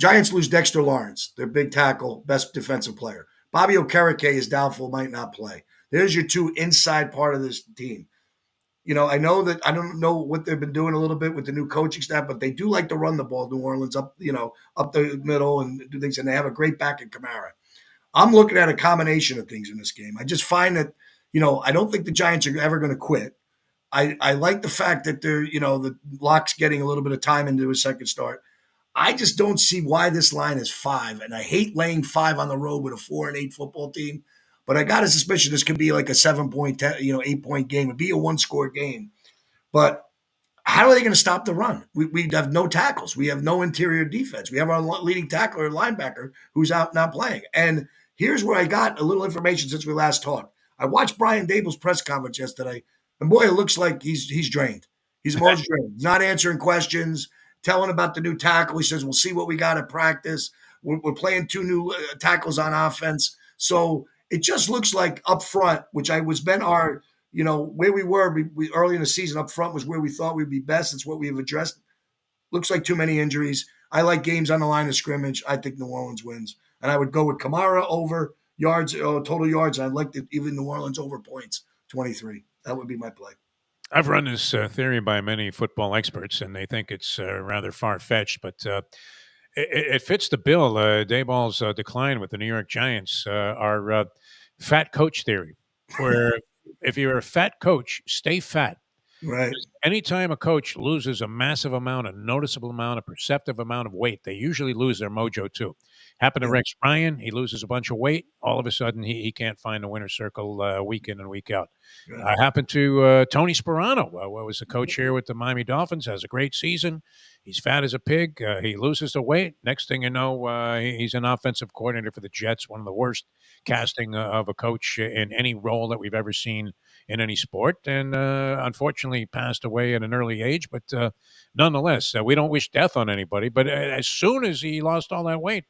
Giants lose Dexter Lawrence, their big tackle, best defensive player. Bobby Okereke is doubtful, might not play. There's your two inside part of this team. I know that I don't know what they've been doing a little bit with the new coaching staff, but they do like to run the ball, New Orleans, up the middle and do things, and they have a great back in Kamara. I'm looking at a combination of things in this game. I just find that, I don't think the Giants are ever going to quit. I like the fact that the Lock's getting a little bit of time into his second start. I just don't see why this line is 5, and I hate laying 5 on the road with a 4-8 football team. But I got a suspicion this could be like a 7-point, 8-point game. It'd be a one-score game. But how are they going to stop the run? We have no tackles. We have no interior defense. We have our leading tackler and linebacker who's out not playing. And here's where I got a little information since we last talked. I watched Brian Dable's press conference yesterday, and boy, it looks like he's drained. He's most drained. He's not answering questions, telling about the new tackle. He says, we'll see what we got at practice. We're playing 2 new tackles on offense. So it just looks like up front, which was been our, where we were early in the season, up front was where we thought we'd be best. It's what we have addressed. Looks like too many injuries. I like games on the line of scrimmage. I think New Orleans wins. And I would go with Kamara over yards, total yards. I'd like even New Orleans over points, 23. That would be my play. I've run this theory by many football experts, and they think it's rather far-fetched, but it fits the bill. Dayball's decline with the New York Giants, our fat coach theory, where if you're a fat coach, stay fat. Right. Anytime a coach loses a massive amount, a noticeable amount, a perceptive amount of weight, they usually lose their mojo too. Happened to Yeah. Rex Ryan. He loses a bunch of weight. All of a sudden, he can't find the winner's circle week in and week out. Yeah. Happened to Tony Sperano. Was the coach here with the Miami Dolphins, has a great season. He's fat as a pig. He loses the weight. Next thing you know, he's an offensive coordinator for the Jets, one of the worst casting of a coach in any role that we've ever seen in any sport, and unfortunately passed away at an early age. But nonetheless, we don't wish death on anybody. But as soon as he lost all that weight,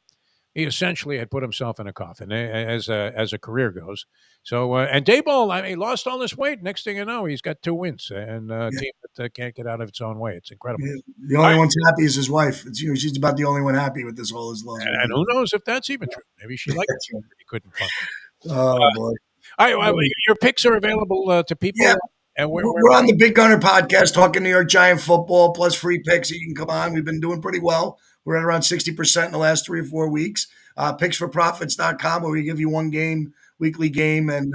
he essentially had put himself in a coffin as a career goes. So and Dayball, I mean, lost all this weight. Next thing you know, he's got 2 wins and a Yeah. team that can't get out of its own way. It's incredible. Yeah. The only one's happy is his wife. She's about the only one happy with this whole his loss. And who knows if that's even true? Maybe she liked That's it. right. He couldn't function. Oh boy. All right, your picks are available to people. Yeah. And We're on the Big Gunner podcast talking New York Giant football plus free picks. You can come on. We've been doing pretty well. We're at around 60% in the last 3 or 4 weeks. Picksforprofits.com, where we give you one game, weekly game, and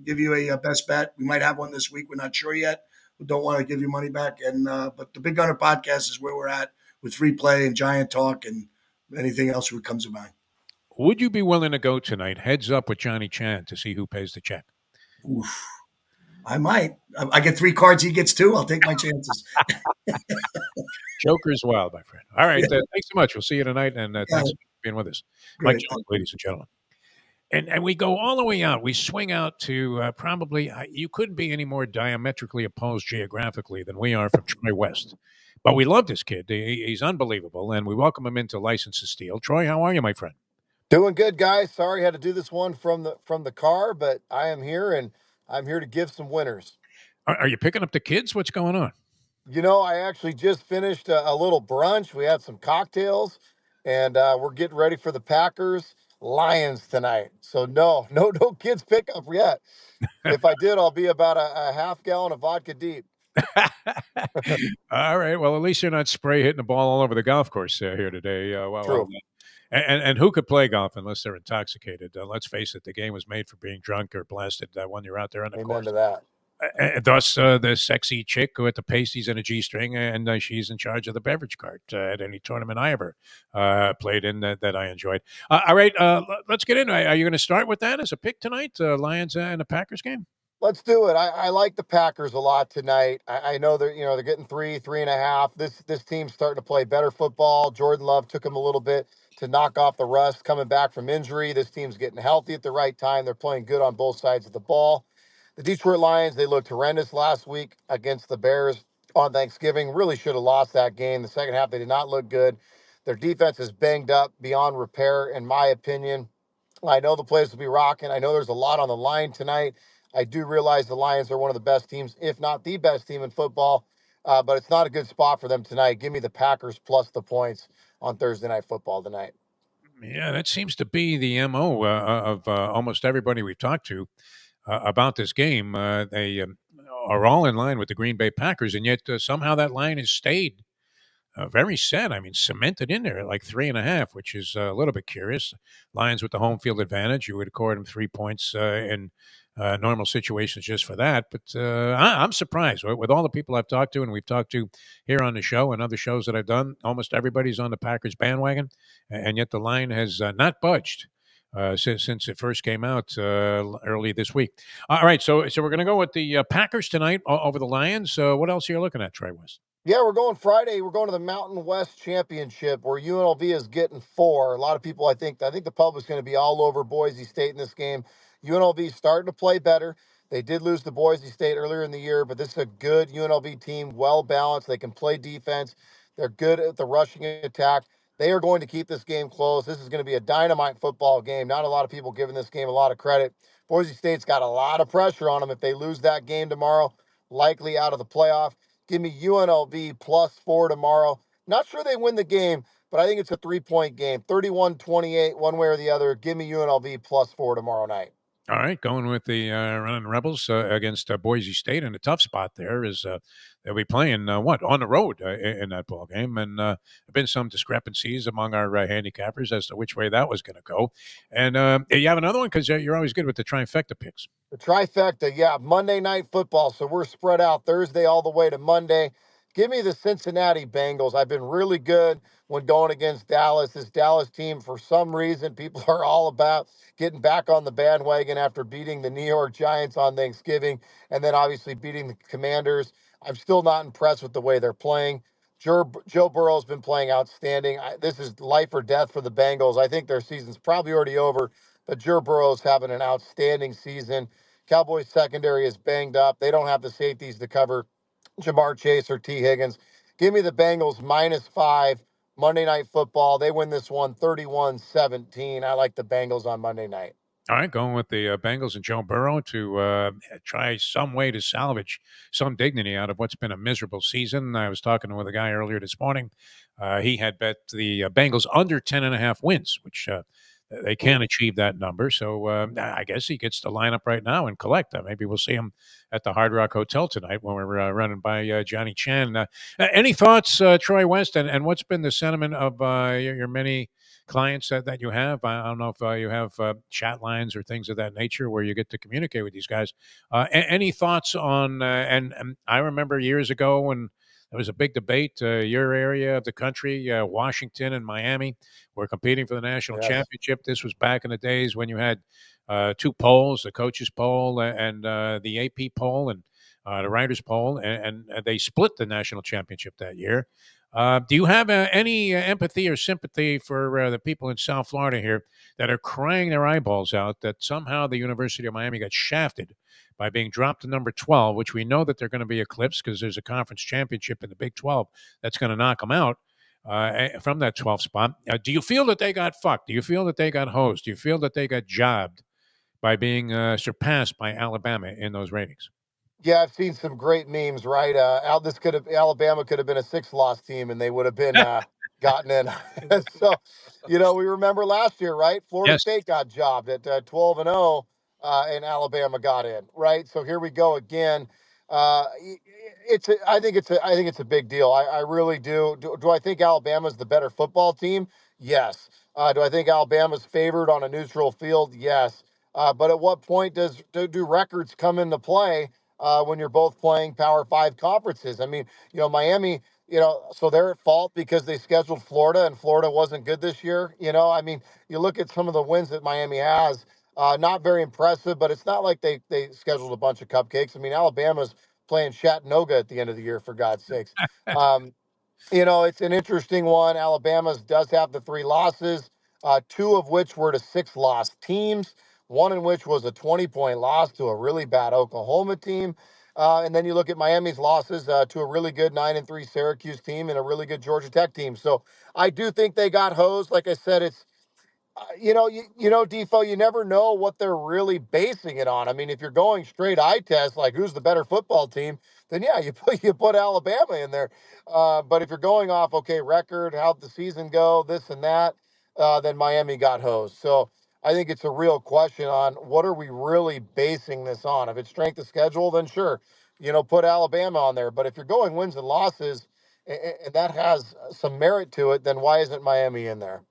give you a best bet. We might have one this week. We're not sure yet. We don't want to give you money back. And but the Big Gunner podcast is where we're at with free play and Giant talk and anything else that comes to mind. Would you be willing to go tonight, heads up with Johnny Chan, to see who pays the check? Oof. I might. I get 3 cards. He gets 2. I'll take my chances. Joker's wild, my friend. All right. Thanks so much. We'll see you tonight. And thanks for being with us. Mike Great. Jones, ladies and gentlemen. And we go all the way out. We swing out to probably, you couldn't be any more diametrically opposed geographically than we are from Troy West. But we love this kid. He's unbelievable. And we welcome him into License to Steal. Troy, how are you, my friend? Doing good, guys. Sorry I had to do this one from the car, but I am here and I'm here to give some winners. Are you picking up the kids? What's going on? You know, I actually just finished a little brunch. We had some cocktails, and we're getting ready for the Packers Lions tonight. So no kids pickup yet. If I did, I'll be about a half gallon of vodka deep. All right. Well, at least you're not spray hitting the ball all over the golf course here today. True. And who could play golf unless they're intoxicated? Let's face it, the game was made for being drunk or blasted when you're out there on the Amen course. to that. Thus, the sexy chick with the pasties and a G-string, and she's in charge of the beverage cart at any tournament I ever played in that I enjoyed. All right, let's get into it. Are you going to start with that as a pick tonight, Lions and the Packers game? Let's do it. I like the Packers a lot tonight. I know they're getting 3.5. This team's starting to play better football. Jordan Love took them a little bit to knock off the rust coming back from injury. This team's getting healthy at the right time. They're playing good on both sides of the ball. The Detroit Lions, they looked horrendous last week against the Bears on Thanksgiving. Really should have lost that game. The second half, they did not look good. Their defense is banged up beyond repair, in my opinion. I know the place will be rocking. I know there's a lot on the line tonight. I do realize the Lions are one of the best teams, if not the best team in football, but it's not a good spot for them tonight. Give me the Packers plus the points on Thursday Night Football tonight. Yeah, that seems to be the MO of almost everybody we've talked to about this game. They are all in line with the Green Bay Packers, and yet somehow that line has stayed very set. I mean, cemented in there at like 3.5, which is a little bit curious. Lions with the home field advantage. You would accord them 3 points in normal situations just for that. But I'm surprised with all the people I've talked to and we've talked to here on the show and other shows that I've done. Almost everybody's on the Packers bandwagon, and yet the line has not budged. Since it first came out early this week. All right, so we're going to go with the Packers tonight over the Lions. What else are you looking at, Trey West? Yeah, we're going Friday. We're going to the Mountain West Championship where UNLV is getting 4. A lot of people, I think the public's going to be all over Boise State in this game. UNLV is starting to play better. They did lose to Boise State earlier in the year, but this is a good UNLV team, well balanced. They can play defense. They're good at the rushing attack. They are going to keep this game close. This is going to be a dynamite football game. Not a lot of people giving this game a lot of credit. Boise State's got a lot of pressure on them. If they lose that game tomorrow, likely out of the playoff. Give me UNLV plus 4 tomorrow. Not sure they win the game, but I think it's a 3-point game. 31-28, one way or the other. Give me UNLV plus 4 tomorrow night. All right, going with the running Rebels against Boise State in a tough spot. There is they'll be playing what on the road in that ball game, and there've been some discrepancies among our handicappers as to which way that was going to go. And you have another one because you're always good with the trifecta picks. The trifecta, yeah, Monday Night Football. So we're spread out Thursday all the way to Monday. Give me the Cincinnati Bengals. I've been really good when going against Dallas. This Dallas team, for some reason, people are all about getting back on the bandwagon after beating the New York Giants on Thanksgiving and then obviously beating the Commanders. I'm still not impressed with the way they're playing. Joe Burrow's been playing outstanding. This is life or death for the Bengals. I think their season's probably already over, but Joe Burrow's having an outstanding season. Cowboys secondary is banged up. They don't have the safeties to cover Jamar Chase or T. Higgins. Give me the Bengals -5 Monday Night Football. They win this one 31-17. I like the Bengals on Monday night. All right, going with the Bengals and Joe Burrow to try some way to salvage some dignity out of what's been a miserable season. I was talking with a guy earlier this morning. He had bet the Bengals under 10.5 wins, which they can achieve that number. So I guess he gets to line up right now and collect. Maybe we'll see him at the Hard Rock Hotel tonight when we're running by Johnny Chan. Any thoughts, Troy West, and what's been the sentiment of your many clients that you have? I don't know if you have chat lines or things of that nature where you get to communicate with these guys. Any thoughts on, and I remember years ago when there was a big debate, your area of the country, Washington and Miami, were competing for the national Yes. championship. This was back in the days when you had two polls, the coaches poll and the AP poll and the writers poll, and they split the national championship that year. Do you have any empathy or sympathy for the people in South Florida here that are crying their eyeballs out that somehow the University of Miami got shafted by being dropped to number 12, which we know that they're going to be eclipsed because there's a conference championship in the Big 12 that's going to knock them out from that 12th spot? Do you feel that they got fucked? Do you feel that they got hosed? Do you feel that they got jobbed by being surpassed by Alabama in those ratings? Yeah, I've seen some great memes, right? Alabama could have been a 6-loss team and they would have been gotten in. So, we remember last year, right? Florida Yes. State got jobbed at 12-0, and Alabama got in, right? So here we go again. I think it's a big deal. I really do. Do I think Alabama's the better football team? Yes. Do I think Alabama's favored on a neutral field? Yes. But at what point do records come into play? When you're both playing Power Five conferences. I mean, Miami, so they're at fault because they scheduled Florida and Florida wasn't good this year. I mean, you look at some of the wins that Miami has, not very impressive, but it's not like they scheduled a bunch of cupcakes. I mean, Alabama's playing Chattanooga at the end of the year, for God's sakes. Um, it's an interesting one. Alabama's does have the 3 losses, two of which were to 6-loss teams, one in which was a 20-point loss to a really bad Oklahoma team. And then you look at Miami's losses to a really good 9-3 Syracuse team and a really good Georgia Tech team. So I do think they got hosed. Like I said, it's Defo, you never know what they're really basing it on. I mean, if you're going straight eye test, like who's the better football team, then yeah, you put Alabama in there. But if you're going off, okay, record, how'd the season go, this and that, then Miami got hosed. So I think it's a real question on what are we really basing this on. If it's strength of schedule, then sure, put Alabama on there. But if you're going wins and losses, and that has some merit to it, then why isn't Miami in there?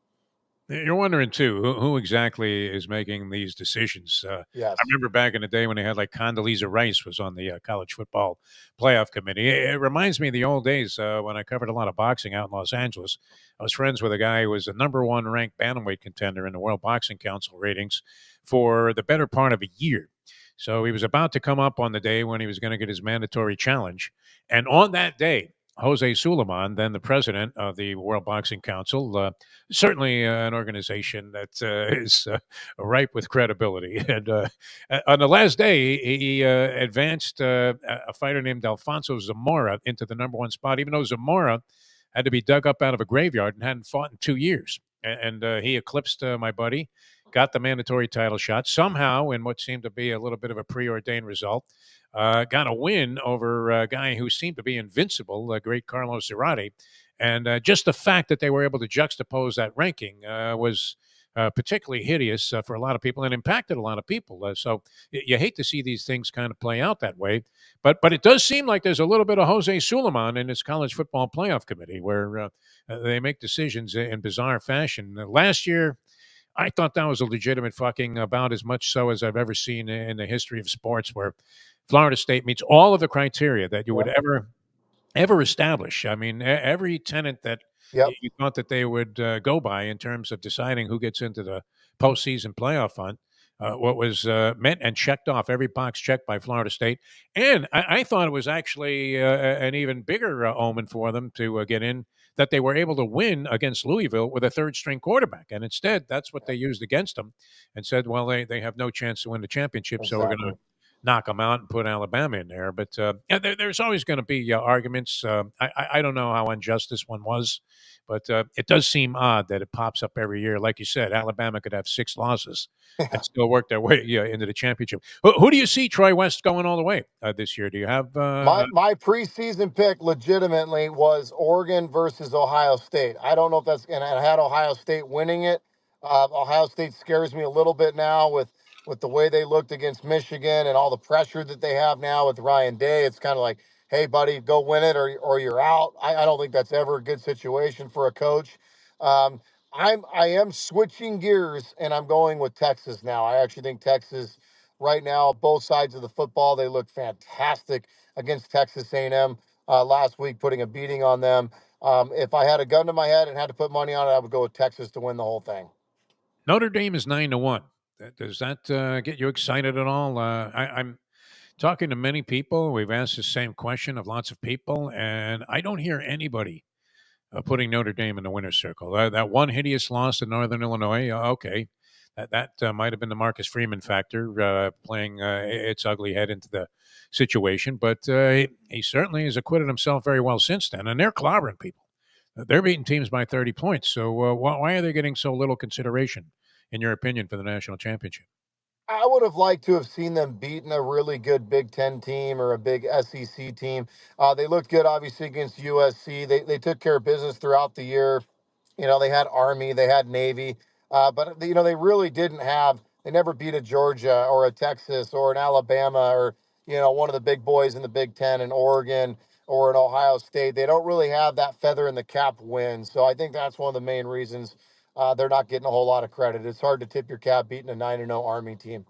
You're wondering too who exactly is making these decisions. I Yes. remember back in the day when they had like Condoleezza Rice was on the college football playoff committee. It reminds me of the old days when I covered a lot of boxing out in Los Angeles. I was friends with a guy who was the number one ranked bantamweight contender in the World Boxing Council ratings for the better part of a year. So he was about to come up on the day when he was going to get his mandatory challenge, and on that day, Jose Suleiman, then the president of the World Boxing Council, certainly an organization that is ripe with credibility. And on the last day, he advanced a fighter named Alfonso Zamora into the number one spot, even though Zamora had to be dug up out of a graveyard and hadn't fought in 2 years. And he eclipsed my buddy, got the mandatory title shot somehow in what seemed to be a little bit of a preordained result. Got a win over a guy who seemed to be invincible, the great Carlos Zarate. And just the fact that they were able to juxtapose that ranking was particularly hideous for a lot of people and impacted a lot of people. So you hate to see these things kind of play out that way. But it does seem like there's a little bit of Jose Suleiman in this college football playoff committee where they make decisions in bizarre fashion. Last year, I thought that was a legitimate fucking about as much so as I've ever seen in the history of sports, where Florida State meets all of the criteria that you would ever establish. I mean, every tenant that Yep. you thought that they would go by in terms of deciding who gets into the postseason playoff hunt, what was met and checked off, every box checked by Florida State. And I thought it was actually an even bigger omen for them to get in, that they were able to win against Louisville with a third string quarterback. And instead, that's what they used against them and said, well, they have no chance to win the championship, so we're going to knock them out and put Alabama in there. But yeah, there's always going to be arguments. I don't know how unjust this one was, but it does seem odd that it pops up every year. Like you said, Alabama could have 6 losses and still work their way into the championship. Who do you see Troy West going all the way this year? Do you have My preseason pick legitimately was Oregon versus Ohio State. I don't know if that's, and I had Ohio State winning it. Ohio State scares me a little bit now with the way they looked against Michigan and all the pressure that they have now with Ryan Day. It's kind of like, hey, buddy, go win it or you're out. I don't think that's ever a good situation for a coach. Um, I am switching gears and I'm going with Texas now. I actually think Texas right now, both sides of the football, they look fantastic against Texas A&M last week, putting a beating on them. If I had a gun to my head and had to put money on it, I would go with Texas to win the whole thing. Notre Dame is 9-1. Does that get you excited at all? I'm talking to many people. We've asked the same question of lots of people, and I don't hear anybody putting Notre Dame in the winner's circle. That one hideous loss to Northern Illinois, okay, that might have been the Marcus Freeman factor playing its ugly head into the situation, but he certainly has acquitted himself very well since then, and they're clobbering people. They're beating teams by 30 points. So why are they getting so little consideration, in your opinion, for the national championship? I would have liked to have seen them beating a really good Big Ten team or a big SEC team. They looked good, obviously, against USC. They took care of business throughout the year. You know, they had Army, they had Navy, but you know they really didn't have. They never beat a Georgia or a Texas or an Alabama or one of the big boys in the Big Ten, an Oregon or an Ohio State. They don't really have that feather in the cap win. So I think that's one of the main reasons they're not getting a whole lot of credit. It's hard to tip your cap beating a 9-0 Army team.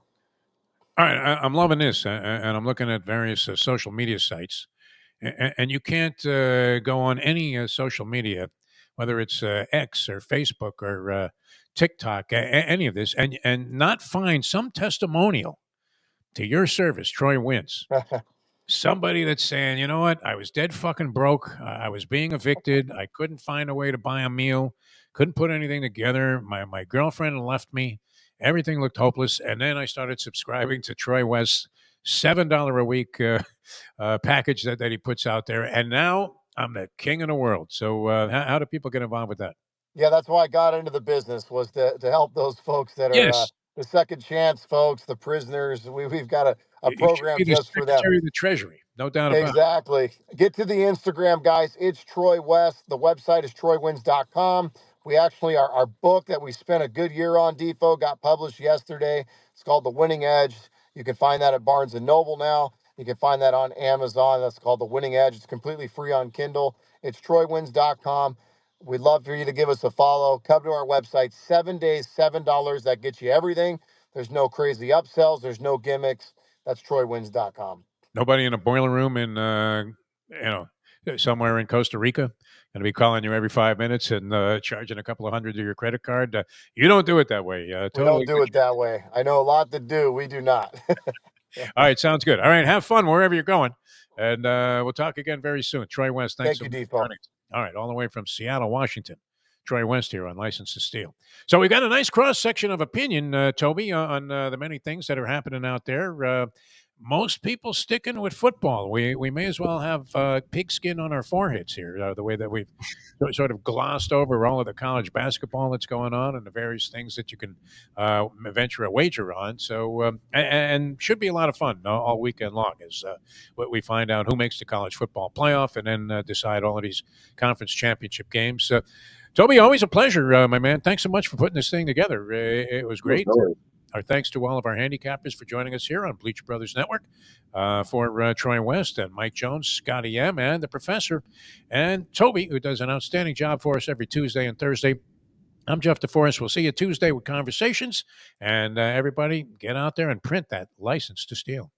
All right, I'm loving this, and I'm looking at various social media sites, and you can't go on any social media, whether it's X or Facebook or TikTok, any of this, and not find some testimonial to your service. Troy wins. Somebody that's saying, you know what, I was dead fucking broke. I was being evicted. I couldn't find a way to buy a meal. Couldn't put anything together. My girlfriend left me. Everything looked hopeless. And then I started subscribing to Troy West's $7 a week package that he puts out there. And now I'm the king of the world. So how do people get involved with that? Yeah, that's why I got into the business, was to help those folks that are Yes. the second chance folks, the prisoners. We've got a You should program be the just for them. Secretary of the Treasury. No doubt about it. Exactly. Get to the Instagram, guys. It's Troy West. The website is troywins.com. We actually, our book that we spent a good year on, Defo, got published yesterday. It's called The Winning Edge. You can find that at Barnes & Noble now. You can find that on Amazon. That's called The Winning Edge. It's completely free on Kindle. It's troywins.com. We'd love for you to give us a follow. Come to our website. 7 days, $7. That gets you everything. There's no crazy upsells. There's no gimmicks. That's troywins.com. Nobody in a boiler room in, somewhere in Costa Rica going to be calling you every 5 minits and charging a couple of hundred to your credit card. You don't do it that way. We don't do it that way. I know a lot that do. We do not. All right. Sounds good. All right. Have fun wherever you're going. And we'll talk again very soon. Troy West, thanks Thank so you, much. Defo. All right. All the way from Seattle, Washington. Troy West here on License to Steal. So we've got a nice cross-section of opinion, Toby, on the many things that are happening out there. Most people sticking with football. We may as well have pigskin on our foreheads here, the way that we've sort of glossed over all of the college basketball that's going on and the various things that you can venture a wager on. So, and should be a lot of fun all weekend long as we find out who makes the college football playoff and then decide all of these conference championship games. Toby, always a pleasure, my man. Thanks so much for putting this thing together. It was great. Our thanks to all of our handicappers for joining us here on Bleacher Brothers Network. For Troy West and Mike Jones, Scotty M, and the professor, and Toby, who does an outstanding job for us every Tuesday and Thursday. I'm Jeff DeForest. We'll see you Tuesday with Conversations. And everybody, get out there and print that license to steal.